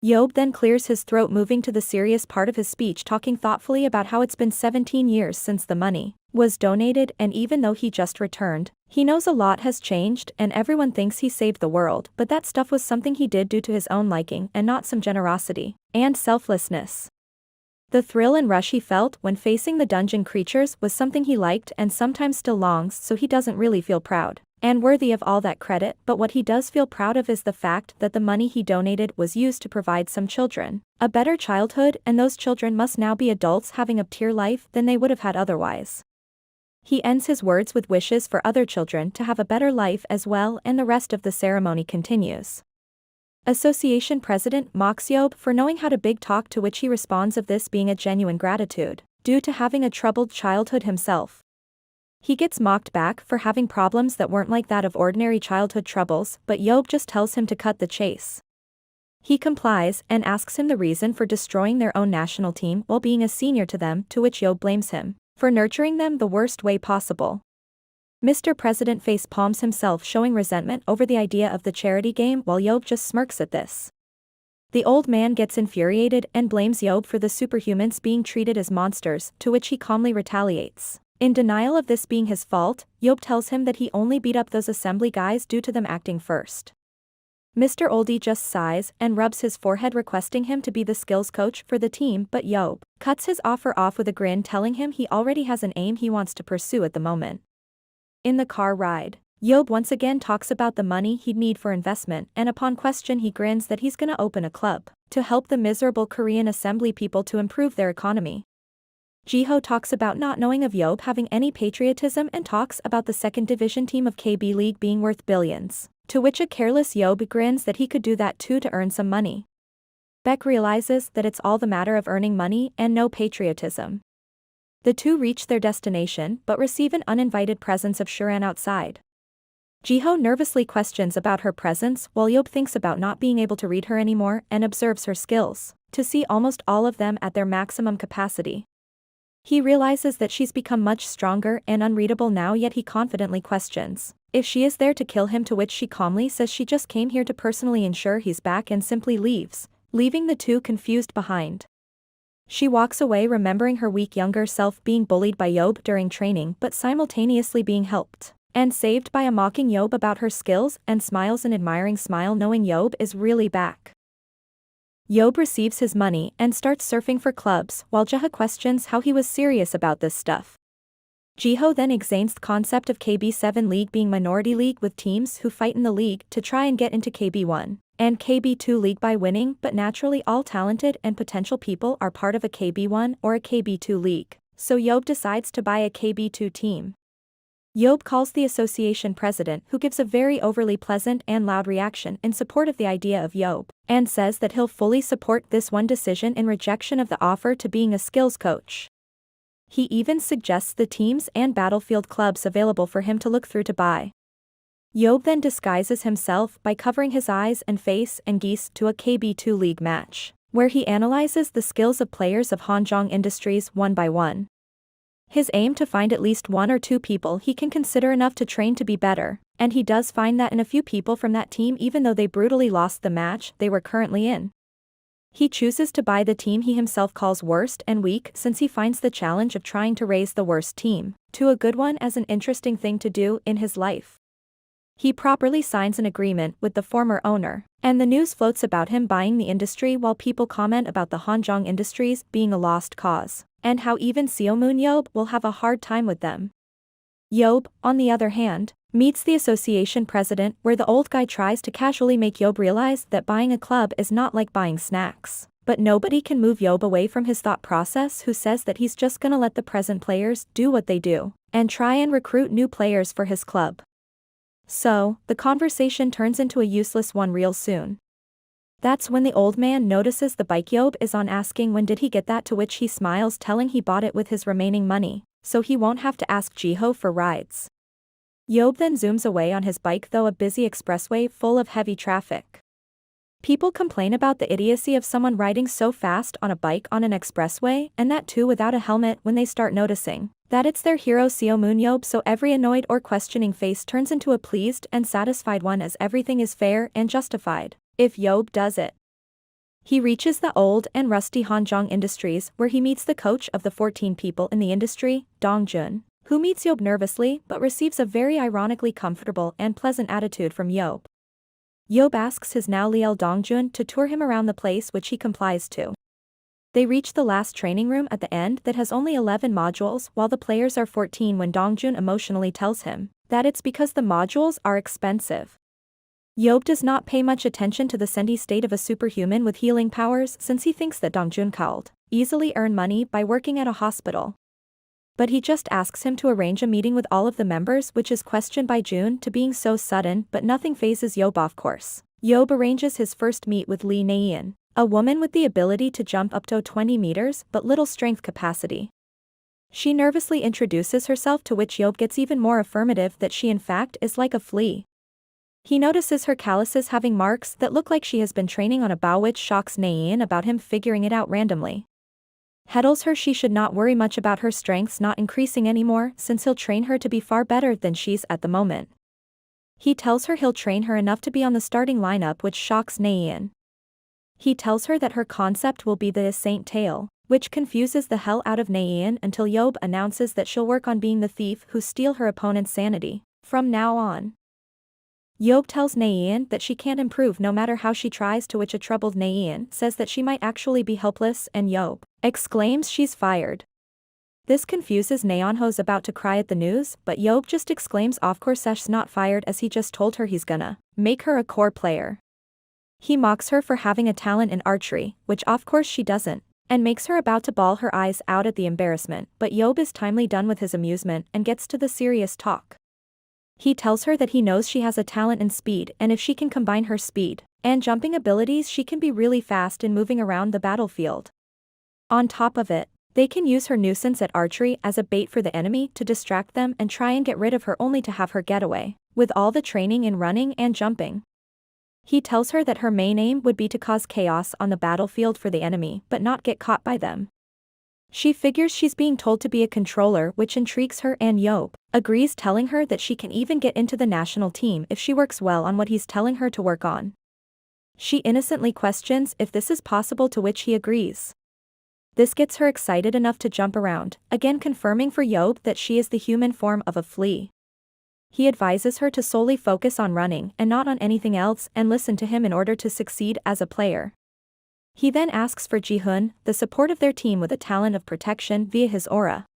Speaker 2: Yob then clears his throat, moving to the serious part of his speech, talking thoughtfully about how it's been 17 years since the money was donated, and even though he just returned, he knows a lot has changed and everyone thinks he saved the world, but that stuff was something he did due to his own liking and not some generosity and selflessness. The thrill and rush he felt when facing the dungeon creatures was something he liked and sometimes still longs, so he doesn't really feel proud and worthy of all that credit, but what he does feel proud of is the fact that the money he donated was used to provide some children a better childhood, and those children must now be adults having a better life than they would have had otherwise. He ends his words with wishes for other children to have a better life as well, and the rest of the ceremony continues. Association President mocks Yob for knowing how to big talk, to which he responds of this being a genuine gratitude, due to having a troubled childhood himself. He gets mocked back for having problems that weren't like that of ordinary childhood troubles, but Yob just tells him to cut the chase. He complies and asks him the reason for destroying their own national team while being a senior to them, to which Yob blames him for nurturing them the worst way possible. Mr. President face palms himself, showing resentment over the idea of the charity game, while Yob just smirks at this. The old man gets infuriated and blames Yob for the superhumans being treated as monsters, to which he calmly retaliates. In denial of this being his fault, Yob tells him that he only beat up those assembly guys due to them acting first. Mr. Oldie just sighs and rubs his forehead, requesting him to be the skills coach for the team, but Yob cuts his offer off with a grin, telling him he already has an aim he wants to pursue at the moment. In the car ride, Yob once again talks about the money he'd need for investment, and upon question he grins that he's gonna open a club to help the miserable Korean assembly people to improve their economy. Jiho talks about not knowing of Yob having any patriotism and talks about the second division team of KB League being worth billions, to which a careless Yob grins that he could do that too to earn some money. Beck realizes that it's all the matter of earning money and no patriotism. The two reach their destination but receive an uninvited presence of Shuran outside. Jiho nervously questions about her presence while Yob thinks about not being able to read her anymore and observes her skills to see almost all of them at their maximum capacity. He realizes that she's become much stronger and unreadable now, yet he confidently questions if she is there to kill him, to which she calmly says she just came here to personally ensure he's back and simply leaves, leaving the two confused behind. She walks away remembering her weak younger self being bullied by Yob during training but simultaneously being helped and saved by a mocking Yob about her skills and smiles an admiring smile knowing Yob is really back. Yob receives his money and starts surfing for clubs while Jaha questions how he was serious about this stuff. Jiho then explains the concept of KB7 League being minority league with teams who fight in the league to try and get into KB1 and KB2 League by winning, but naturally all talented and potential people are part of a KB1 or a KB2 League, so Yob decides to buy a KB2 team. Yob calls the association president who gives a very overly pleasant and loud reaction in support of the idea of Yob, and says that he'll fully support this one decision in rejection of the offer to being a skills coach. He even suggests the teams and battlefield clubs available for him to look through to buy. Yob then disguises himself by covering his eyes and face and geese to a KB2 League match, where he analyzes the skills of players of Hanjong Industries one by one. His aim to find at least one or two people he can consider enough to train to be better, and he does find that in a few people from that team even though they brutally lost the match they were currently in. He chooses to buy the team he himself calls worst and weak since he finds the challenge of trying to raise the worst team to a good one as an interesting thing to do in his life. He properly signs an agreement with the former owner, and the news floats about him buying the industry while people comment about the Hanjong Industries being a lost cause, and how even Seo Moon Yob will have a hard time with them. Yob, on the other hand, meets the association president where the old guy tries to casually make Yob realize that buying a club is not like buying snacks. But nobody can move Yob away from his thought process who says that he's just gonna let the present players do what they do, and try and recruit new players for his club. So, the conversation turns into a useless one real soon. That's when the old man notices the bike Yob is on asking when did he get that to which he smiles telling he bought it with his remaining money, so he won't have to ask Jiho for rides. Yob then zooms away on his bike though a busy expressway full of heavy traffic. People complain about the idiocy of someone riding so fast on a bike on an expressway and that too without a helmet when they start noticing that it's their hero Seo Moon Yob so every annoyed or questioning face turns into a pleased and satisfied one as everything is fair and justified, if Yob does it. He reaches the old and rusty Hanjong Industries where he meets the coach of the 14 people in the industry, Dongjun, who meets Yob nervously but receives a very ironically comfortable and pleasant attitude from Yob. Yob asks his now Liel Dongjun to tour him around the place which he complies to. They reach the last training room at the end that has only 11 modules while the players are 14 when Dongjun emotionally tells him that it's because the modules are expensive. Yob does not pay much attention to the sendy state of a superhuman with healing powers since he thinks that Dongjun could easily earn money by working at a hospital. But he just asks him to arrange a meeting with all of the members which is questioned by Jun to being so sudden but nothing phases Yob off course. Yob arranges his first meet with Lee Naein, a woman with the ability to jump up to 20 meters but little strength capacity. She nervously introduces herself to which Yob gets even more affirmative that she in fact is like a flea. He notices her calluses having marks that look like she has been training on a bow which shocks Naein about him figuring it out randomly. Tells her she should not worry much about her strengths not increasing anymore since he'll train her to be far better than she's at the moment. He tells her he'll train her enough to be on the starting lineup which shocks Naein. He tells her that her concept will be the Saint Tale, which confuses the hell out of Naein until Yob announces that she'll work on being the thief who steal her opponent's sanity from now on. Yob tells Naein that she can't improve no matter how she tries to which a troubled Naein says that she might actually be helpless and Yob exclaims she's fired. This confuses Naeon who's about to cry at the news but Yob just exclaims of course she's not fired as he just told her he's gonna make her a core player. He mocks her for having a talent in archery, which of course she doesn't, and makes her about to bawl her eyes out at the embarrassment but Yob is timely done with his amusement and gets to the serious talk. He tells her that he knows she has a talent in speed and if she can combine her speed and jumping abilities she can be really fast in moving around the battlefield. On top of it, they can use her nuisance at archery as a bait for the enemy to distract them and try and get rid of her only to have her get away, with all the training in running and jumping. He tells her that her main aim would be to cause chaos on the battlefield for the enemy but not get caught by them. She figures she's being told to be a controller which intrigues her and Yob agrees telling her that she can even get into the national team if she works well on what he's telling her to work on. She innocently questions if this is possible to which he agrees. This gets her excited enough to jump around, again confirming for Yob that she is the human form of a flea. He advises her to solely focus on running and not on anything else and listen to him in order to succeed as a player. He then asks for Ji-hoon, the support of their team with a talent of protection via his aura.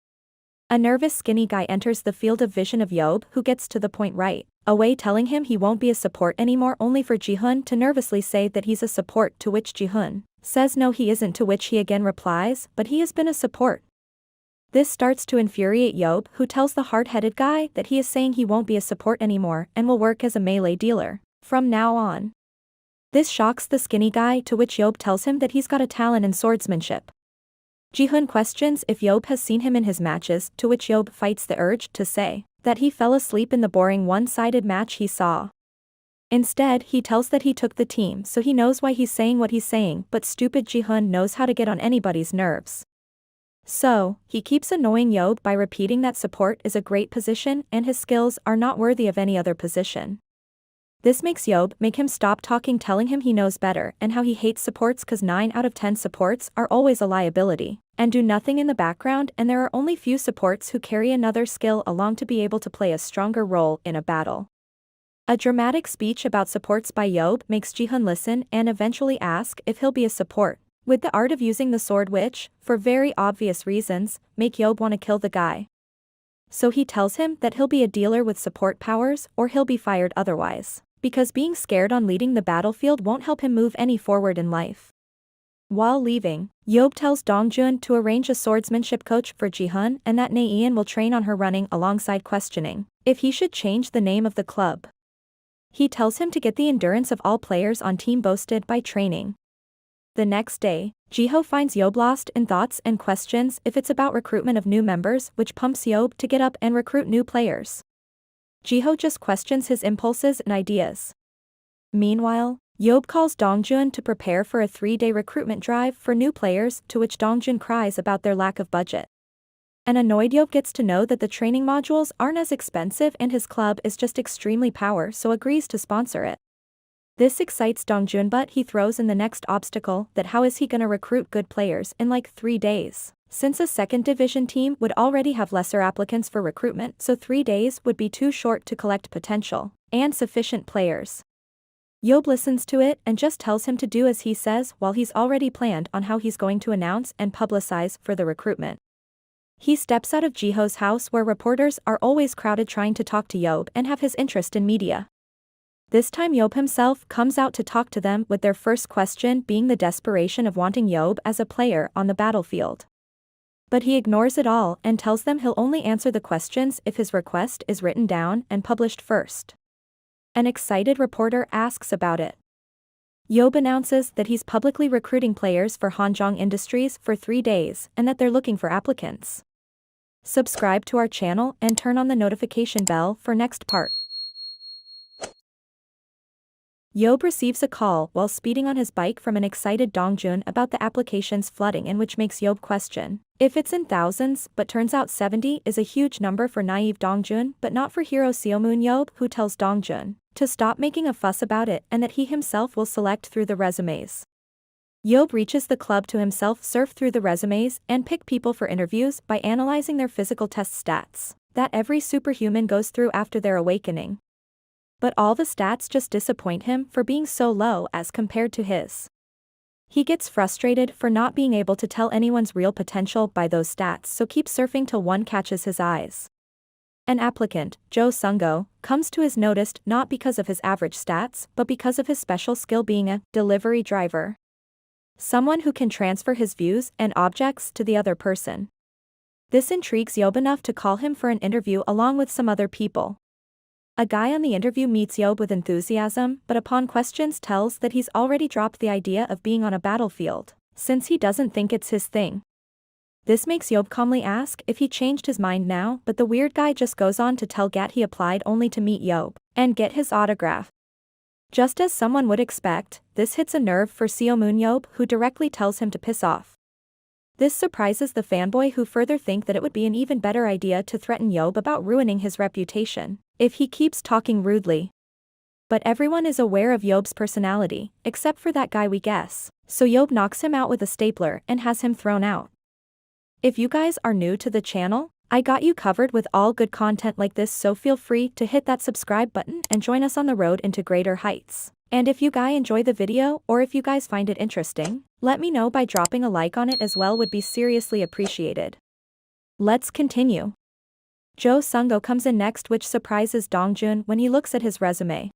Speaker 2: A nervous skinny guy enters the field of vision of Yob who gets to the point right away telling him he won't be a support anymore, only for Ji-hoon to nervously say that he's a support, to which Ji-hoon says no he isn't, to which he again replies, but he has been a support. This starts to infuriate Yob, who tells the hard-headed guy that he is saying he won't be a support anymore and will work as a melee dealer from now on. This shocks the skinny guy, to which Yob tells him that he's got a talent in swordsmanship. Ji-hoon questions if Yob has seen him in his matches, to which Yob fights the urge to say that he fell asleep in the boring one-sided match he saw. Instead, he tells that he took the team so he knows why he's saying what he's saying, but stupid Ji-hoon knows how to get on anybody's nerves. So, he keeps annoying Yob by repeating that support is a great position and his skills are not worthy of any other position. This makes Yob make him stop talking, telling him he knows better and how he hates supports cause 9 out of 10 supports are always a liability and do nothing in the background, and there are only few supports who carry another skill along to be able to play a stronger role in a battle. A dramatic speech about supports by Yob makes Ji-hoon listen and eventually ask if he'll be a support, with the art of using the sword which, for very obvious reasons, make Yob want to kill the guy. So he tells him that he'll be a dealer with support powers or he'll be fired otherwise, because being scared on leading the battlefield won't help him move any forward in life. While leaving, Yob tells Dongjun to arrange a swordsmanship coach for Ji-hoon and that Naeun will train on her running, alongside questioning if he should change the name of the club. He tells him to get the endurance of all players on team boosted by training. The next day, Ji-ho finds Yob lost in thoughts and questions if it's about recruitment of new members, which pumps Yob to get up and recruit new players. Ji-ho just questions his impulses and ideas. Meanwhile, Yob calls Dongjun to prepare for a 3-day recruitment drive for new players, to which Dongjun cries about their lack of budget. An annoyed Yob gets to know that the training modules aren't as expensive and his club is just extremely power, so agrees to sponsor it. This excites Dongjun, but he throws in the next obstacle, that how is he gonna recruit good players in like 3 days, since a second division team would already have lesser applicants for recruitment, so 3 days would be too short to collect potential and sufficient players. Yob listens to it and just tells him to do as he says, while he's already planned on how he's going to announce and publicize for the recruitment. He steps out of Ji-ho's house, where reporters are always crowded trying to talk to Yob and have his interest in media. This time Yob himself comes out to talk to them, with their first question being the desperation of wanting Yob as a player on the battlefield. But he ignores it all and tells them he'll only answer the questions if his request is written down and published first. An excited reporter asks about it. Yob announces that he's publicly recruiting players for Hanjong Industries for 3 days and that they're looking for applicants. Subscribe to our channel and turn on the notification bell for next part. Yob receives a call while speeding on his bike from an excited Dongjun about the applications flooding in, which makes Yob question if it's in thousands, but turns out 70 is a huge number for naive Dongjun, but not for hero Seo Moon. Yob, who tells Dongjun to stop making a fuss about it and that he himself will select through the resumes. Yob reaches the club to himself surf through the resumes and pick people for interviews by analyzing their physical test stats that every superhuman goes through after their awakening. But all the stats just disappoint him for being so low as compared to his. He gets frustrated for not being able to tell anyone's real potential by those stats, so keeps surfing till one catches his eyes. An applicant, Jo Sung-go, comes to his notice not because of his average stats but because of his special skill being a delivery driver. Someone who can transfer his views and objects to the other person. This intrigues Yob enough to call him for an interview along with some other people. A guy on the interview meets Yob with enthusiasm, but upon questions tells that he's already dropped the idea of being on a battlefield, since he doesn't think it's his thing. This makes Yob calmly ask if he changed his mind now, but the weird guy just goes on to tell Gat he applied only to meet Yob and get his autograph. Just as someone would expect, this hits a nerve for Seo Moon. Yob, who directly tells him to piss off. This surprises the fanboy, who further think that it would be an even better idea to threaten Yob about ruining his reputation if he keeps talking rudely. But everyone is aware of Yob's personality, except for that guy we guess, so Yob knocks him out with a stapler and has him thrown out. If you guys are new to the channel, I got you covered with all good content like this, so feel free to hit that subscribe button and join us on the road into greater heights. And if you guys enjoy the video or if you guys find it interesting, let me know by dropping a like on it as well, would be seriously appreciated. Let's continue. Jo Sung-go comes in next, which surprises Dongjun when he looks at his resume.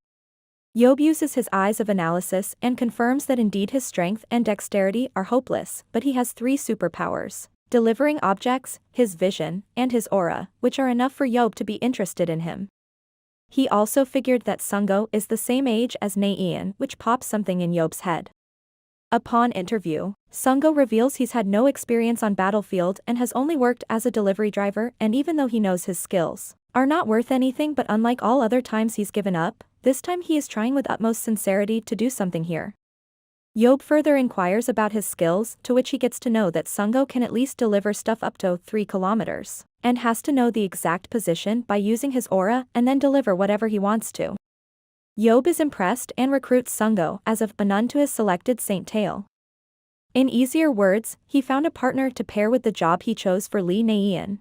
Speaker 2: Yob uses his eyes of analysis and confirms that indeed his strength and dexterity are hopeless, but he has 3 superpowers: delivering objects, his vision, and his aura, which are enough for Yob to be interested in him. He also figured that Sung-go is the same age as Naeun, which pops something in Yob's head. Upon interview, Sung-go reveals he's had no experience on battlefield and has only worked as a delivery driver, and even though he knows his skills are not worth anything, but unlike all other times he's given up, this time he is trying with utmost sincerity to do something here. Yob further inquires about his skills, to which he gets to know that Sung-go can at least deliver stuff up to 3 kilometers, and has to know the exact position by using his aura and then deliver whatever he wants to. Yob is impressed and recruits Sung-go as of a nun to his selected Saint Tail. In easier words, he found a partner to pair with the job he chose for Lee Naeun.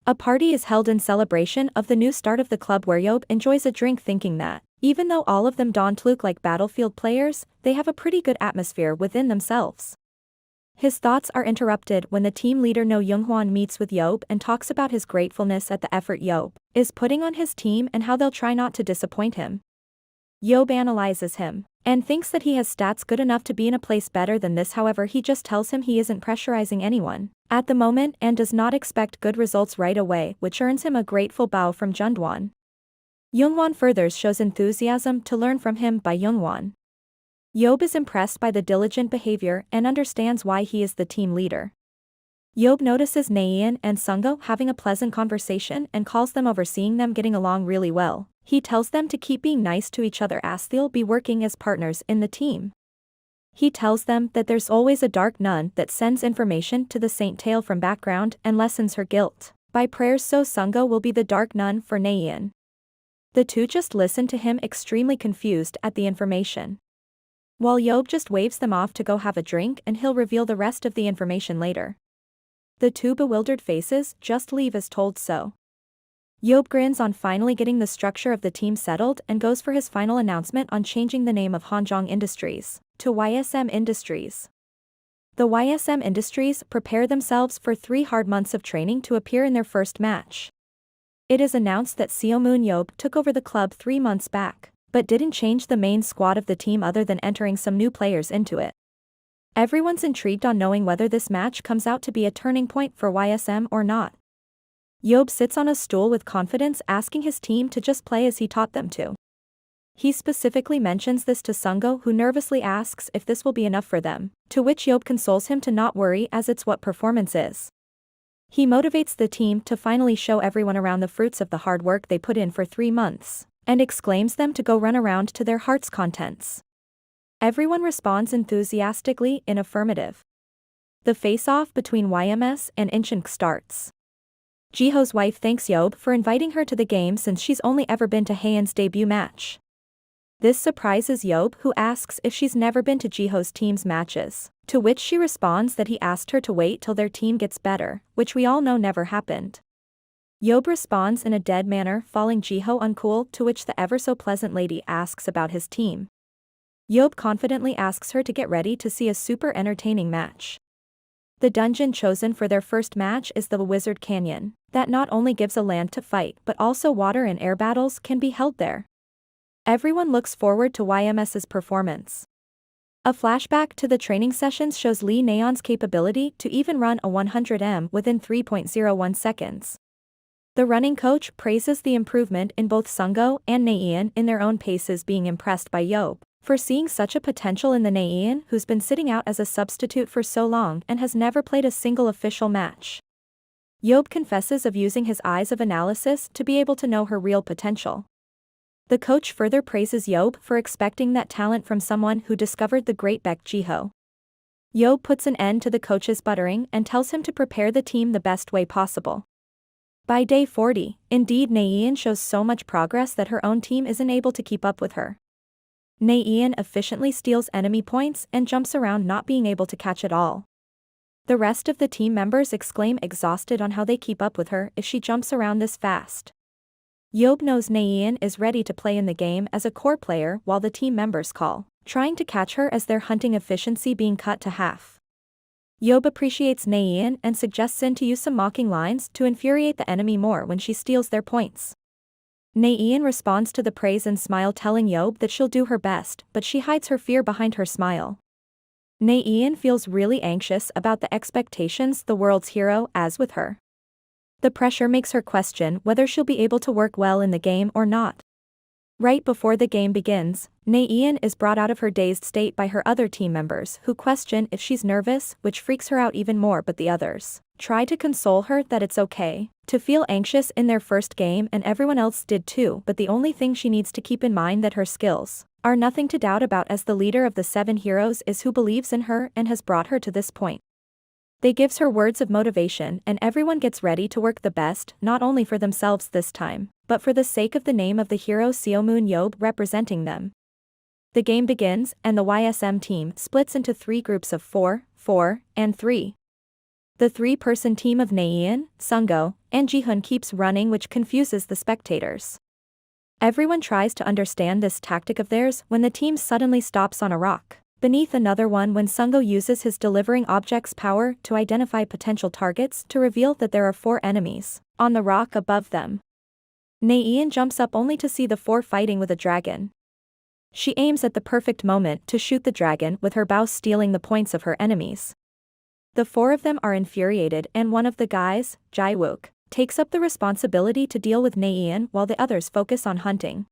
Speaker 2: A party is held in celebration of the new start of the club, where Yob enjoys a drink, thinking that, even though all of them don't look like battlefield players, they have a pretty good atmosphere within themselves. His thoughts are interrupted when the team leader No Young-hwan meets with Yob and talks about his gratefulness at the effort Yob is putting on his team and how they'll try not to disappoint him. Yob analyzes him and thinks that he has stats good enough to be in a place better than this. However, he just tells him he isn't pressurizing anyone at the moment and does not expect good results right away, which earns him a grateful bow from Jundwon. Youngwon further shows enthusiasm to learn from him by Youngwon. Yob is impressed by the diligent behavior and understands why he is the team leader. Yob notices Naeun and Sung-go having a pleasant conversation and calls them over, seeing them getting along really well. He tells them to keep being nice to each other as they'll be working as partners in the team. He tells them that there's always a dark nun that sends information to the Saint Tail from background and lessens her guilt by prayers, so Sung-go will be the dark nun for Naeun. The two just listen to him, extremely confused at the information, while Yob just waves them off to go have a drink, and he'll reveal the rest of the information later. The two bewildered faces just leave as told so. Yob grins on finally getting the structure of the team settled and goes for his final announcement on changing the name of Hanjong Industries to YSM Industries. The YSM Industries prepare themselves for 3 hard months of training to appear in their first match. It is announced that Seo Moon Yob took over the club 3 months back, but didn't change the main squad of the team other than entering some new players into it. Everyone's intrigued on knowing whether this match comes out to be a turning point for YSM or not. Yob sits on a stool with confidence, asking his team to just play as he taught them to. He specifically mentions this to Sung-go, who nervously asks if this will be enough for them, to which Yob consoles him to not worry, as it's what performance is. He motivates the team to finally show everyone around the fruits of the hard work they put in for 3 months, and exclaims them to go run around to their heart's contents. Everyone responds enthusiastically in affirmative. The face-off between YMS and Incheon starts. Jiho's wife thanks Yob for inviting her to the game since she's only ever been to Haeun's debut match. This surprises Yob, who asks if she's never been to Jiho's team's matches, to which she responds that he asked her to wait till their team gets better, which we all know never happened. Yob responds in a dead manner, falling Jiho uncool, to which the ever-so-pleasant lady asks about his team. Yob confidently asks her to get ready to see a super entertaining match. The dungeon chosen for their first match is the Wizard Canyon, that not only gives a land to fight but also water and air battles can be held there. Everyone looks forward to YMS's performance. A flashback to the training sessions shows Lee Naeun's capability to even run a 100m within 3.01 seconds. The running coach praises the improvement in both Sung-go and Naeun in their own paces, being impressed by Yob for seeing such a potential in the Naeun, who's been sitting out as a substitute for so long and has never played a single official match. Yob confesses of using his eyes of analysis to be able to know her real potential. The coach further praises Yob for expecting that talent from someone who discovered the great Baek Jiho. Yob puts an end to the coach's buttering and tells him to prepare the team the best way possible. By day 40, indeed Naeun shows so much progress that her own team isn't able to keep up with her. Naeun efficiently steals enemy points and jumps around not being able to catch it all. The rest of the team members exclaim exhausted on how they keep up with her if she jumps around this fast. Yob knows Naeun is ready to play in the game as a core player while the team members call, trying to catch her as their hunting efficiency being cut to half. Yob appreciates Naeun and suggests Sin to use some mocking lines to infuriate the enemy more when she steals their points. Naeun responds to the praise and smile, telling Yob that she'll do her best, but she hides her fear behind her smile. Naeun feels really anxious about the expectations the world's hero has with her. The pressure makes her question whether she'll be able to work well in the game or not. Right before the game begins, Naeun is brought out of her dazed state by her other team members who question if she's nervous, which freaks her out even more, but the others try to console her that it's okay to feel anxious in their first game, and everyone else did too, but the only thing she needs to keep in mind that her skills are nothing to doubt about as the leader of the 7 heroes is who believes in her and has brought her to this point. They gives her words of motivation and everyone gets ready to work the best, not only for themselves this time, but for the sake of the name of the hero Seo Moon Yob representing them. The game begins and the YSM team splits into 3 groups of 4, 4, and 3. The 3-person team of Naeun, Sungo, and Jihoon keeps running, which confuses the spectators. Everyone tries to understand this tactic of theirs when the team suddenly stops on a rock beneath another one when Sungo uses his delivering objects power to identify potential targets to reveal that there are 4 enemies on the rock above them. Naeun jumps up only to see the 4 fighting with a dragon. She aims at the perfect moment to shoot the dragon with her bow, stealing the points of her enemies. The 4 of them are infuriated and one of the guys, Jaewook, takes up the responsibility to deal with Naeun while the others focus on hunting.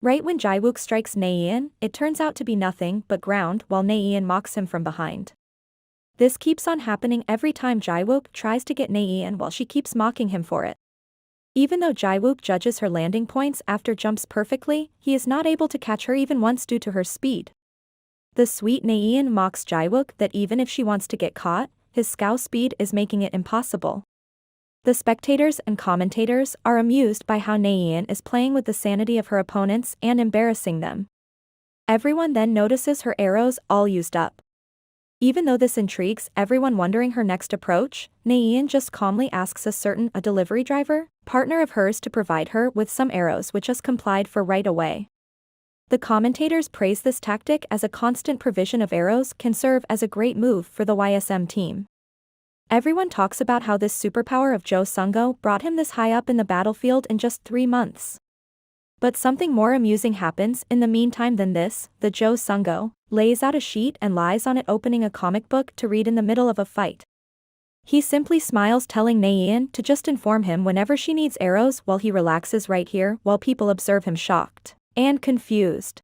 Speaker 2: Right when Jaewook strikes Naeun, it turns out to be nothing but ground while Naeun mocks him from behind. This keeps on happening every time Jaewook tries to get Naeun while she keeps mocking him for it. Even though Jaewook judges her landing points after jumps perfectly, he is not able to catch her even once due to her speed. The sweet Naeun mocks Jaewook that even if she wants to get caught, his scow speed is making it impossible. The spectators and commentators are amused by how Naeun is playing with the sanity of her opponents and embarrassing them. Everyone then notices her arrows all used up. Even though this intrigues everyone wondering her next approach, Naeun just calmly asks a delivery driver, partner of hers, to provide her with some arrows, which is complied for right away. The commentators praise this tactic as a constant provision of arrows can serve as a great move for the YSM team. Everyone talks about how this superpower of Jo Sungo brought him this high up in the battlefield in just 3 months. But something more amusing happens in the meantime than this. The Jo Sungo lays out a sheet and lies on it, opening a comic book to read in the middle of a fight. He simply smiles, telling Naeun to just inform him whenever she needs arrows while he relaxes right here while people observe him shocked and confused.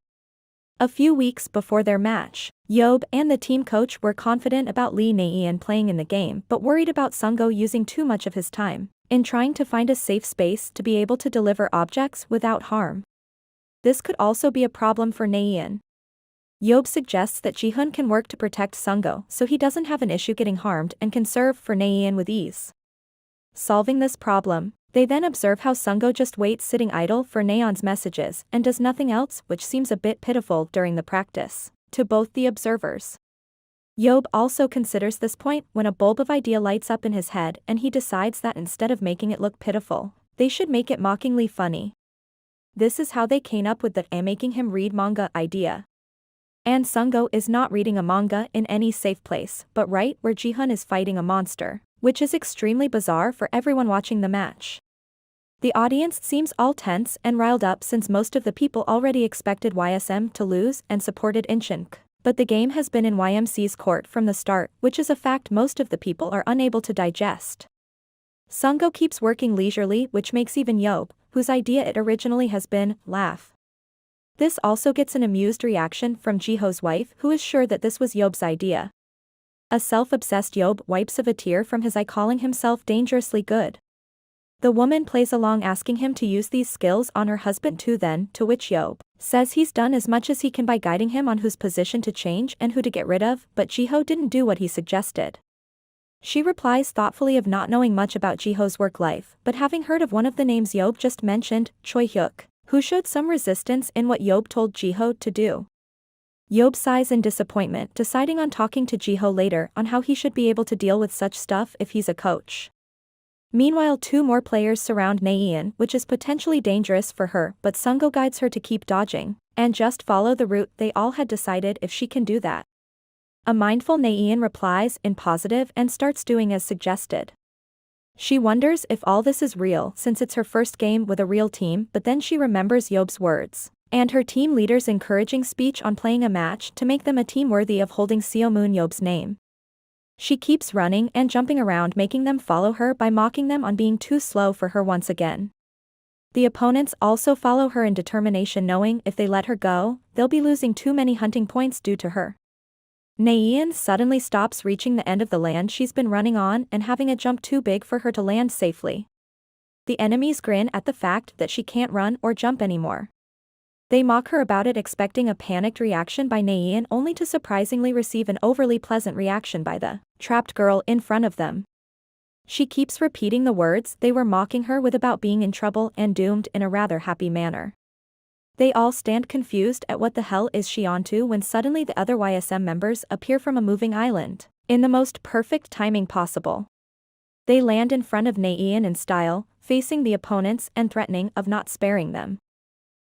Speaker 2: A few weeks before their match, Yob and the team coach were confident about Lee Naeun playing in the game but worried about Sungo using too much of his time in trying to find a safe space to be able to deliver objects without harm. This could also be a problem for Naeun. Yob suggests that Jihoon can work to protect Sungo so he doesn't have an issue getting harmed and can serve for Naeun with ease. Solving this problem, they then observe how Sungo just waits sitting idle for Naeun's messages and does nothing else, which seems a bit pitiful during the practice to both the observers. Yob also considers this point when a bulb of idea lights up in his head and he decides that instead of making it look pitiful, they should make it mockingly funny. This is how they came up with the making him read manga idea. And Sungo is not reading a manga in any safe place, but right where Jihoon is fighting a monster, which is extremely bizarre for everyone watching the match. The audience seems all tense and riled up since most of the people already expected YSM to lose and supported Incheon. But the game has been in YMC's court from the start, which is a fact most of the people are unable to digest. Sungo keeps working leisurely, which makes even Yob, whose idea it originally has been, laugh. This also gets an amused reaction from Jiho's wife, who is sure that this was Yob's idea. A self-obsessed Yob wipes a tear from his eye, calling himself dangerously good. The woman plays along, asking him to use these skills on her husband too, then, to which Yob says he's done as much as he can by guiding him on whose position to change and who to get rid of, but Jiho didn't do what he suggested. She replies thoughtfully of not knowing much about Jiho's work life, but having heard of one of the names Yob just mentioned, Choi Hyuk, who showed some resistance in what Yob told Jiho to do. Yob sighs in disappointment, deciding on talking to Jiho later on how he should be able to deal with such stuff if he's a coach. Meanwhile, 2 more players surround Naeun, which is potentially dangerous for her, but Sungo guides her to keep dodging, and just follow the route they all had decided if she can do that. A mindful Naeun replies in positive and starts doing as suggested. She wonders if all this is real since it's her first game with a real team, but then she remembers Yob's words, and her team leader's encouraging speech on playing a match to make them a team worthy of holding Seo Moon Yob's name. She keeps running and jumping around, making them follow her by mocking them on being too slow for her once again. The opponents also follow her in determination, knowing if they let her go, they'll be losing too many hunting points due to her. Naeun suddenly stops, reaching the end of the land she's been running on and having a jump too big for her to land safely. The enemies grin at the fact that she can't run or jump anymore. They mock her about it, expecting a panicked reaction by Naeun, only to surprisingly receive an overly pleasant reaction by the trapped girl in front of them. She keeps repeating the words they were mocking her with about being in trouble and doomed in a rather happy manner. They all stand confused at what the hell is she onto when suddenly the other YSM members appear from a moving island, in the most perfect timing possible. They land in front of Naeun in style, facing the opponents and threatening of not sparing them.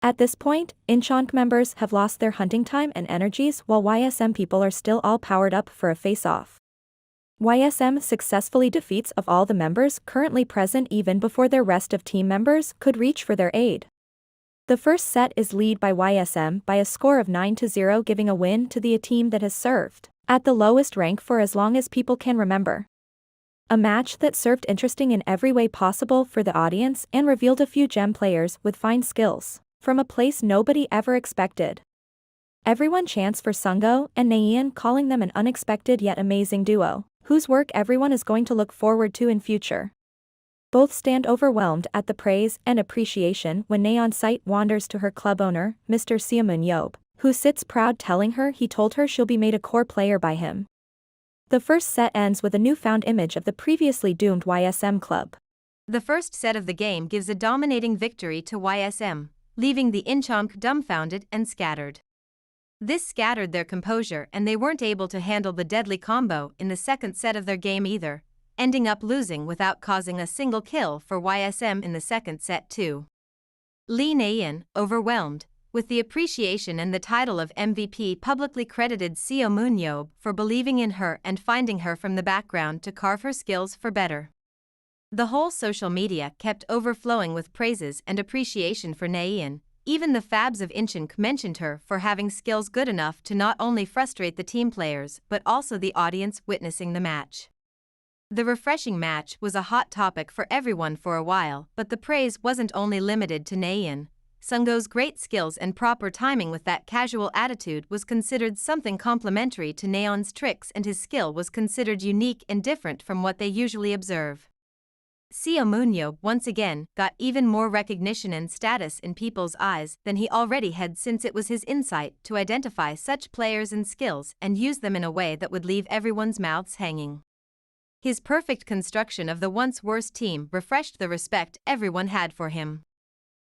Speaker 2: At this point, Incheon members have lost their hunting time and energies while YSM people are still all powered up for a face-off. YSM successfully defeats of all the members currently present even before their rest of team members could reach for their aid. The first set is led by YSM by a score of 9-0, giving a win to the team that has served at the lowest rank for as long as people can remember. A match that served interesting in every way possible for the audience and revealed a few gem players with fine skills from a place nobody ever expected. Everyone chants for Sungo and Naeun, calling them an unexpected yet amazing duo, whose work everyone is going to look forward to in future. Both stand overwhelmed at the praise and appreciation when Naeun's sight wanders to her club owner, Mr. Seo Moon Yob, who sits proud, telling her he told her she'll be made a core player by him. The first set ends with a newfound image of the previously doomed YSM club.
Speaker 3: The first set of the game gives a dominating victory to YSM, leaving the Incheon dumbfounded and scattered. This scattered their composure, and they weren't able to handle the deadly combo in the second set of their game either, ending up losing without causing a single kill for YSM in the second set too. Lee Naeun, overwhelmed with the appreciation and the title of MVP, publicly credited Seo Moon Yob for believing in her and finding her from the background to carve her skills for better. The whole social media kept overflowing with praises and appreciation for Naeun. Even the Fabs of Incheon mentioned her for having skills good enough to not only frustrate the team players but also the audience witnessing the match. The refreshing match was a hot topic for everyone for a while, but the praise wasn't only limited to Naeun. Sungo's great skills and proper timing with that casual attitude was considered something complimentary to Naeun's tricks, and his skill was considered unique and different from what they usually observe. Seo Moon Yob once again got even more recognition and status in people's eyes than he already had, since it was his insight to identify such players and skills and use them in a way that would leave everyone's mouths hanging. His perfect construction of the once worst team refreshed the respect everyone had for him.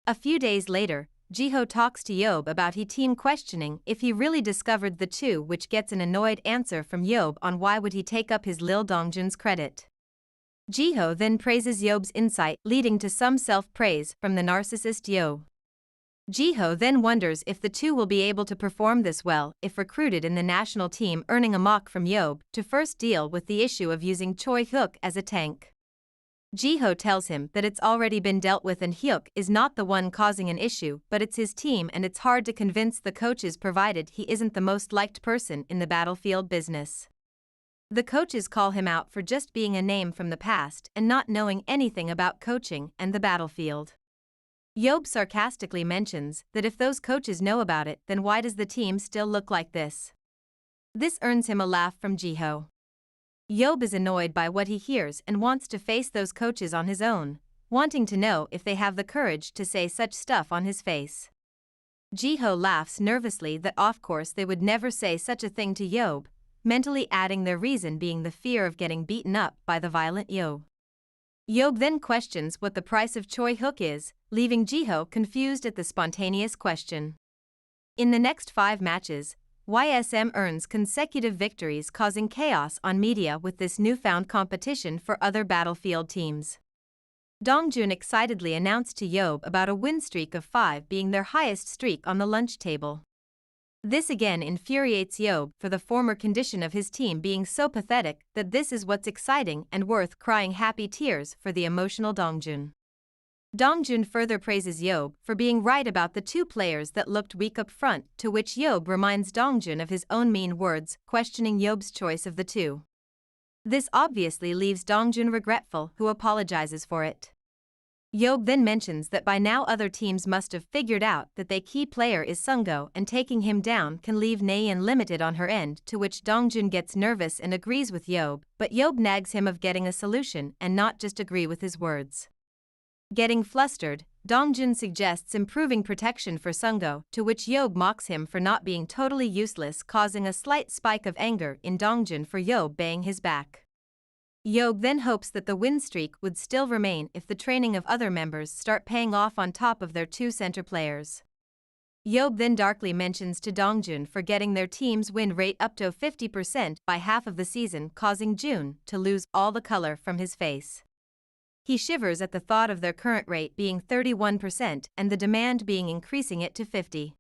Speaker 3: A few days later, Jiho talks to Yob about his team, questioning if he really discovered the two, which gets an annoyed answer from Yob on why would he take up his Lil Dongjun's credit. Jiho then praises Yob's insight, leading to some self-praise from the narcissist Yob. Jiho then wonders if the two will be able to perform this well if recruited in the national team, earning a mock from Yob to first deal with the issue of using Choi Hyuk as a tank. Jiho tells him that it's already been dealt with and Hyuk is not the one causing an issue, but it's his team, and it's hard to convince the coaches provided he isn't the most liked person in the battlefield business. The coaches call him out for just being a name from the past and not knowing anything about coaching and the battlefield. Yob sarcastically mentions that if those coaches know about it, then why does the team still look like this? This earns him a laugh from Jiho. Yob is annoyed by what he hears and wants to face those coaches on his own, wanting to know if they have the courage to say such stuff on his face. Jiho laughs nervously that of course they would never say such a thing to Yob, mentally adding their reason being the fear of getting beaten up by the violent Yob. Yob then questions what the price of Choi Hook is, leaving Jiho confused at the spontaneous question. In the next 5 matches, YSM earns consecutive victories, causing chaos on media with this newfound competition for other battlefield teams. Dongjun excitedly announced to Yob about a win streak of 5 being their highest streak on the lunch table. This again infuriates Yob for the former condition of his team being so pathetic that this is what's exciting and worth crying happy tears for the emotional Dongjun. Dongjun further praises Yob for being right about the 2 players that looked weak up front, to which Yob reminds Dongjun of his own mean words, questioning Yob's choice of the 2. This obviously leaves Dongjun regretful, who apologizes for it. Yob then mentions that by now other teams must have figured out that their key player is Sungo and taking him down can leave Naeun limited on her end, to which Dongjun gets nervous and agrees with Yob, but Yob nags him of getting a solution and not just agree with his words. Getting flustered, Dongjun suggests improving protection for Sungo, to which Yob mocks him for not being totally useless, causing a slight spike of anger in Dongjun for Yob baying his back. Yob then hopes that the win streak would still remain if the training of other members start paying off on top of their 2 center players. Yob then darkly mentions to Dongjun for getting their team's win rate up to 50% by half of the season, causing Jun to lose all the color from his face. He shivers at the thought of their current rate being 31% and the demand being increasing it to 50%.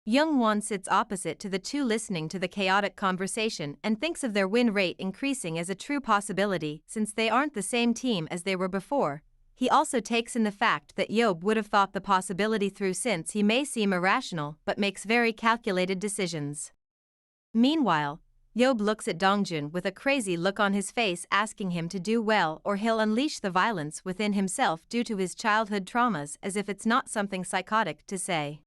Speaker 3: Youngwon sits opposite to the 2 listening to the chaotic conversation and thinks of their win rate increasing as a true possibility since they aren't the same team as they were before. He also takes in the fact that Yob would have thought the possibility through since he may seem irrational but makes very calculated decisions. Meanwhile, Yob looks at Dongjun with a crazy look on his face, asking him to do well or he'll unleash the violence within himself due to his childhood traumas, as if it's not something psychotic to say.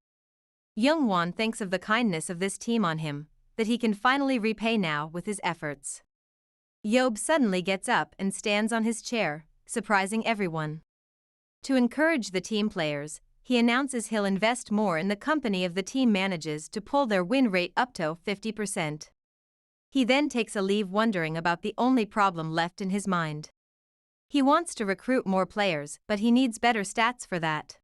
Speaker 3: Youngwon thinks of the kindness of this team on him, that he can finally repay now with his efforts. Yob suddenly gets up and stands on his chair, surprising everyone. To encourage the team players, he announces he'll invest more in the company of the team manages to pull their win rate up to 50%. He then takes a leave, wondering about the only problem left in his mind. He wants to recruit more players, but he needs better stats for that.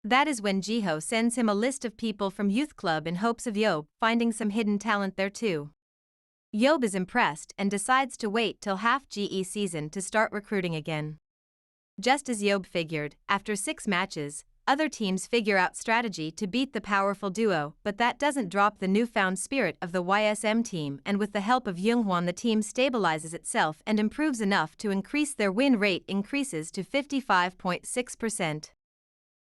Speaker 3: That is when Jiho sends him a list of people from youth club in hopes of Yob finding some hidden talent there too. Yob is impressed and decides to wait till half GE season to start recruiting again. Just as Yob figured, after 6 matches, other teams figure out strategy to beat the powerful duo, but that doesn't drop the newfound spirit of the YSM team, and with the help of Younghwan the team stabilizes itself and improves enough to increase their win rate increases to 55.6%.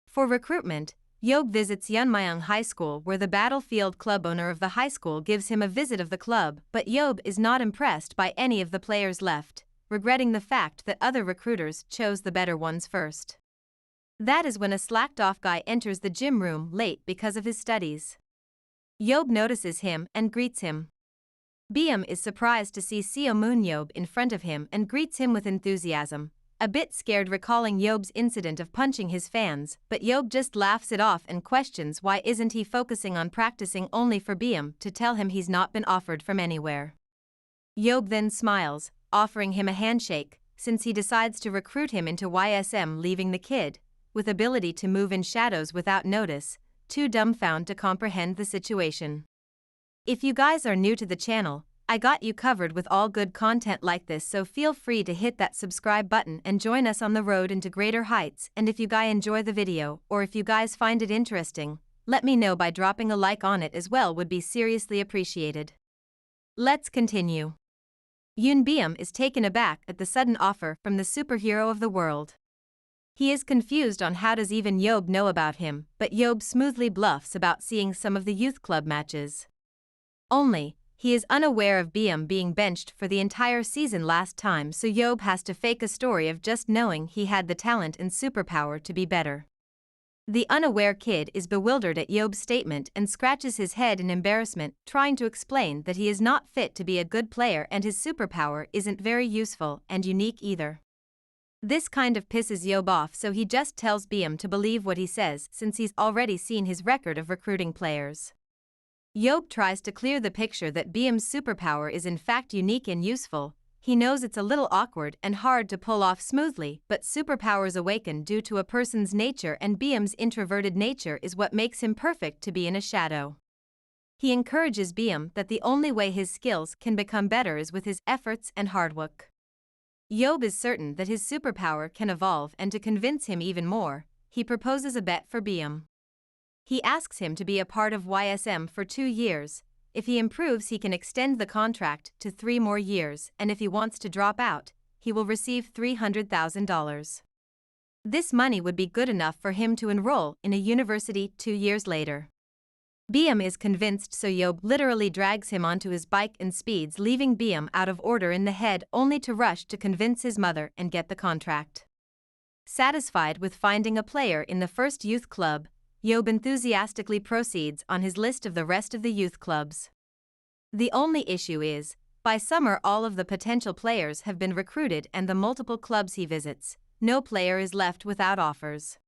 Speaker 3: For recruitment, Yob visits Yunmyung High School, where the battlefield club owner of the high school gives him a visit of the club, but Yob is not impressed by any of the players left, regretting the fact that other recruiters chose the better ones first. That is when a slacked-off guy enters the gym room late because of his studies. Yob notices him and greets him. Biam is surprised to see Seo Moon Yob in front of him and greets him with enthusiasm, a bit scared recalling Yob's incident of punching his fans, but Yob just laughs it off and questions why isn't he focusing on practicing, only for Biam to tell him he's not been offered from anywhere. Yob then smiles, offering him a handshake, since he decides to recruit him into YSM, leaving the kid, with ability to move in shadows without notice, too dumbfounded to comprehend the situation. If you guys are new to the channel, I got you covered with all good content like this, so feel free to hit that subscribe button and join us on the road into greater heights. And if you guys enjoy the video, or if you guys find it interesting, let me know by dropping a like on it as well, would be seriously appreciated. Let's continue. Yoon Biam is taken aback at the sudden offer from the superhero of the world. He is confused on how does even Yob know about him, but Yob smoothly bluffs about seeing some of the youth club matches. Only, he is unaware of Biam being benched for the entire season last time, so Yob has to fake a story of just knowing he had the talent and superpower to be better. The unaware kid is bewildered at Yob's statement and scratches his head in embarrassment, trying to explain that he is not fit to be a good player and his superpower isn't very useful and unique either. This kind of pisses Yob off, so he just tells Biam to believe what he says since he's already seen his record of recruiting players. Yob tries to clear the picture that Biam's superpower is in fact unique and useful. He knows it's a little awkward and hard to pull off smoothly, but superpowers awaken due to a person's nature, and Biam's introverted nature is what makes him perfect to be in a shadow. He encourages Biam that the only way his skills can become better is with his efforts and hard work. Yob is certain that his superpower can evolve, and to convince him even more, he proposes a bet for Biam. He asks him to be a part of YSM for 2 years. If he improves, he can extend the contract to 3 more years, and if he wants to drop out, he will receive $300,000. This money would be good enough for him to enroll in a university 2 years later. Biam is convinced, so Yob literally drags him onto his bike and speeds, leaving Biam out of order in the head, only to rush to convince his mother and get the contract. Satisfied with finding a player in the first youth club, Yob enthusiastically proceeds on his list of the rest of the youth clubs. The only issue is, by summer all of the potential players have been recruited, and the multiple clubs he visits, no player is left without offers.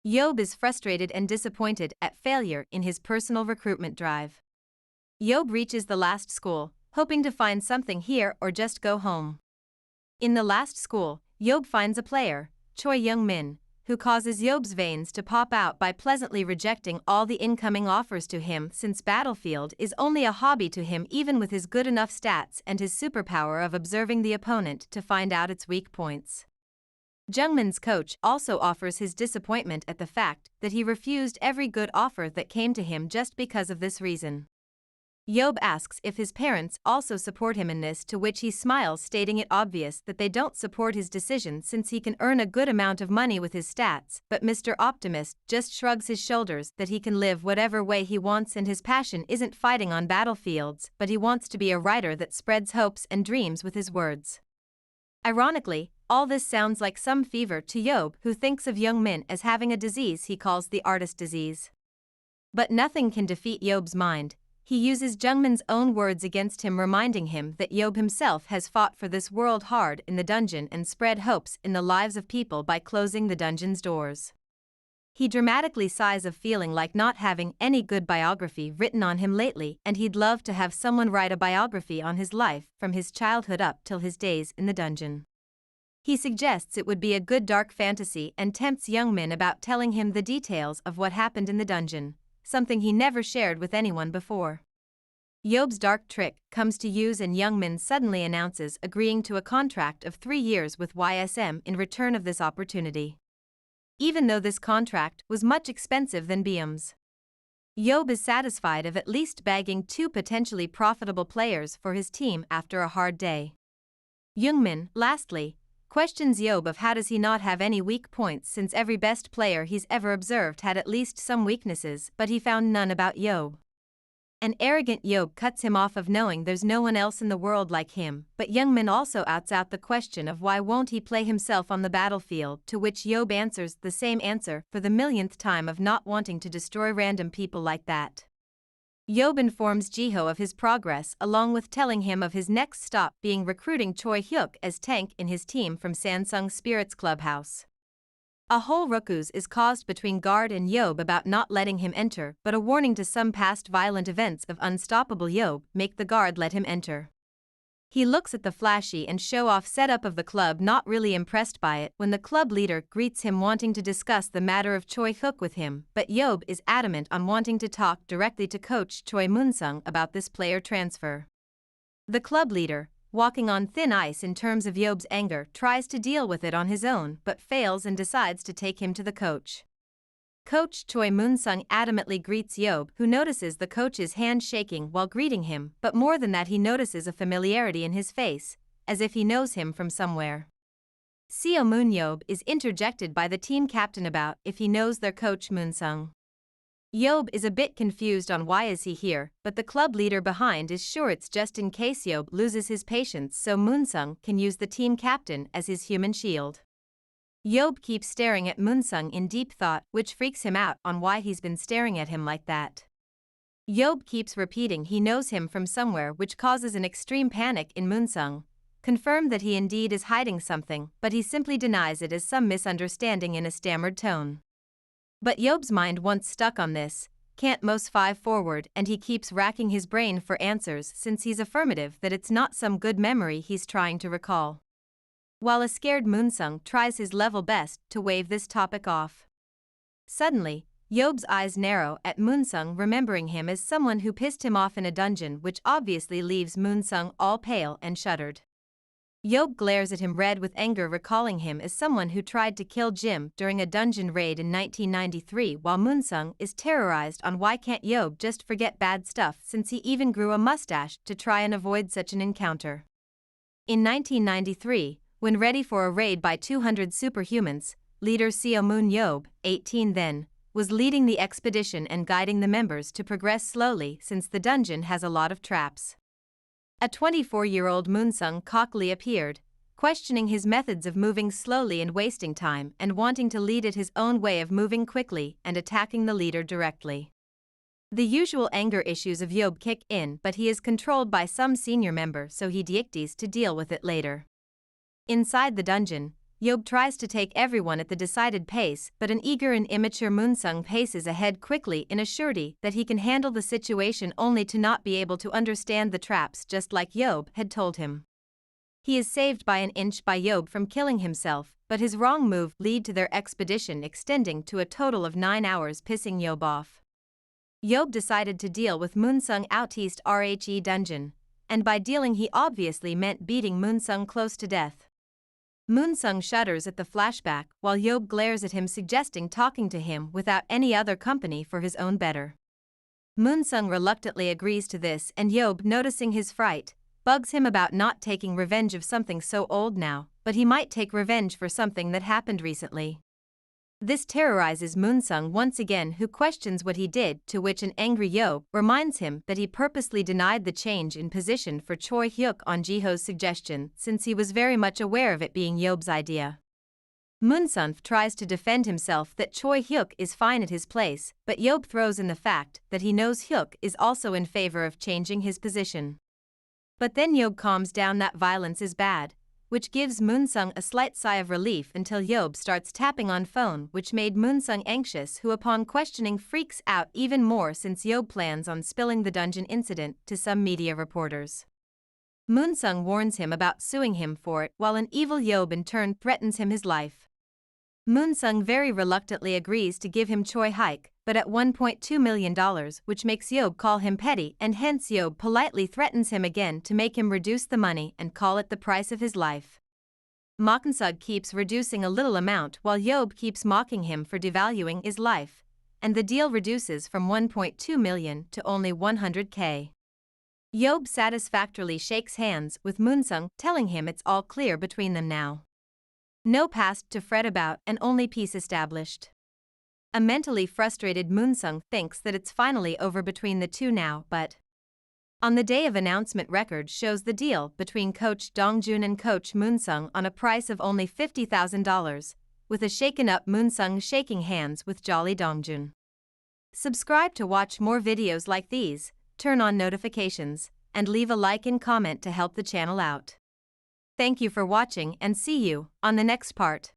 Speaker 3: Yob is frustrated and disappointed at failure in his personal recruitment drive. Yob reaches the last school, hoping to find something here or just go home. In the last school, Yob finds a player, Choi Young-min, who causes Yob's veins to pop out by pleasantly rejecting all the incoming offers to him, since Battlefield is only a hobby to him, even with his good enough stats and his superpower of observing the opponent to find out its weak points. Jungmin's coach also offers his disappointment at the fact that he refused every good offer that came to him just because of this reason. Yob asks if his parents also support him in this, to which he smiles, stating it obvious that they don't support his decision since he can earn a good amount of money with his stats, but Mr. Optimist just shrugs his shoulders that he can live whatever way he wants, and his passion isn't fighting on battlefields, but he wants to be a writer that spreads hopes and dreams with his words. Ironically, all this sounds like some fever to Yob, who thinks of Young-min as having a disease he calls the artist disease. But nothing can defeat Yob's mind. He uses Jungmin's own words against him, reminding him that Yob himself has fought for this world hard in the dungeon and spread hopes in the lives of people by closing the dungeon's doors. He dramatically sighs of feeling like not having any good biography written on him lately, and he'd love to have someone write a biography on his life from his childhood up till his days in the dungeon. He suggests it would be a good dark fantasy and tempts Young-min about telling him the details of what happened in the dungeon, something he never shared with anyone before. Yob's dark trick comes to use, and Young-min suddenly announces agreeing to a contract of 3 years with YSM in return of this opportunity. Even though this contract was much expensive than Biam's, Yob is satisfied of at least bagging 2 potentially profitable players for his team after a hard day. Young-min, lastly, questions Yob of how does he not have any weak points, since every best player he's ever observed had at least some weaknesses, but he found none about Yob. An arrogant Yob cuts him off of knowing there's no one else in the world like him, but Young-min also outs out the question of why won't he play himself on the battlefield, to which Yob answers the same answer for the millionth time of not wanting to destroy random people like that. Yob informs Jiho of his progress, along with telling him of his next stop being recruiting Choi Hyuk as tank in his team from Sansung Spirits Clubhouse. A whole ruckus is caused between Guard and Yob about not letting him enter, but a warning to some past violent events of unstoppable Yob make the Guard let him enter. He looks at the flashy and show-off setup of the club, not really impressed by it, when the club leader greets him wanting to discuss the matter of Choi Hyuk with him, but Yob is adamant on wanting to talk directly to coach Choi Moon-sung about this player transfer. The club leader, walking on thin ice in terms of Yob's anger, tries to deal with it on his own but fails and decides to take him to the coach. Coach Choi Moon-sung adamantly greets Yob, who notices the coach's hand shaking while greeting him, but more than that he notices a familiarity in his face, as if he knows him from somewhere. Seo Moon Yob is interjected by the team captain about if he knows their coach Moon-sung. Yob is a bit confused on why is he here, but the club leader behind is sure it's just in case Yob loses his patience so Moon-sung can use the team captain as his human shield. Yob keeps staring at Moon-sung in deep thought, which freaks him out on why he's been staring at him like that. Yob keeps repeating he knows him from somewhere, which causes an extreme panic in Moon-sung, confirmed that he indeed is hiding something, but he simply denies it as some misunderstanding in a stammered tone. But Yob's mind, once stuck on this, can't most 5 forward and he keeps racking his brain for answers since he's affirmative that it's not some good memory he's trying to recall. While a scared Moonsung tries his level best to wave this topic off. Suddenly, Yob's eyes narrow at Moonsung, remembering him as someone who pissed him off in a dungeon, which obviously leaves Moonsung all pale and shuddered. Yob glares at him red with anger, recalling him as someone who tried to kill Jim during a dungeon raid in 1993, while Moonsung is terrorized on why can't Yob just forget bad stuff since he even grew a mustache to try and avoid such an encounter. In 1993, when ready for a raid by 200 superhumans, leader Seo Moon, Yob, 18 then, was leading the expedition and guiding the members to progress slowly since the dungeon has a lot of traps. A 24-year-old Moonsung cockily appeared, questioning his methods of moving slowly and wasting time and wanting to lead it his own way of moving quickly and attacking the leader directly. The usual anger issues of Yob kick in, but he is controlled by some senior member, so he deities to deal with it later. Inside the dungeon, Yob tries to take everyone at the decided pace, but an eager and immature Moonsung paces ahead quickly in a surety that he can handle the situation, only to not be able to understand the traps, just like Yob had told him. He is saved by an inch by Yob from killing himself, but his wrong move lead to their expedition extending to a total of 9 hours, pissing Yob off. Yob decided to deal with Moonsung out east RHE dungeon, and by dealing he obviously meant beating Moonsung close to death. Moonsung shudders at the flashback while Yob glares at him, suggesting talking to him without any other company for his own better. Moonsung reluctantly agrees to this, and Yob, noticing his fright, bugs him about not taking revenge of something so old now, but he might take revenge for something that happened recently. This terrorizes Moonsung once again, who questions what he did, to which an angry Yob reminds him that he purposely denied the change in position for Choi Hyuk on Jiho's suggestion, since he was very much aware of it being Yob's idea. Moonsung tries to defend himself that Choi Hyuk is fine at his place, but Yob throws in the fact that he knows Hyuk is also in favor of changing his position. But then Yob calms down that violence is bad, which gives Moonsung a slight sigh of relief until Yob starts tapping on phone, which made Moonsung anxious, who upon questioning freaks out even more since Yob plans on spilling the dungeon incident to some media reporters. Moonsung warns him about suing him for it, while an evil Yob in turn threatens him his life. Moonsung very reluctantly agrees to give him Choi Hike, but at $1.2 million, which makes Yob call him petty, and hence Yob politely threatens him again to make him reduce the money and call it the price of his life. Makansug keeps reducing a little amount while Yob keeps mocking him for devaluing his life, and the deal reduces from 1.2 million to only 100K. Yob satisfactorily shakes hands with Moonsung, telling him it's all clear between them now. No past to fret about and only peace established. A mentally frustrated Moonsung thinks that it's finally over between the two now, but on the day of announcement, record shows the deal between Coach Dongjun and Coach Moonsung on a price of only $50,000, with a shaken-up Moonsung shaking hands with jolly Dongjun. Subscribe to watch more videos like these, turn on notifications, and leave a like and comment to help the channel out. Thank you for watching and see you on the next part.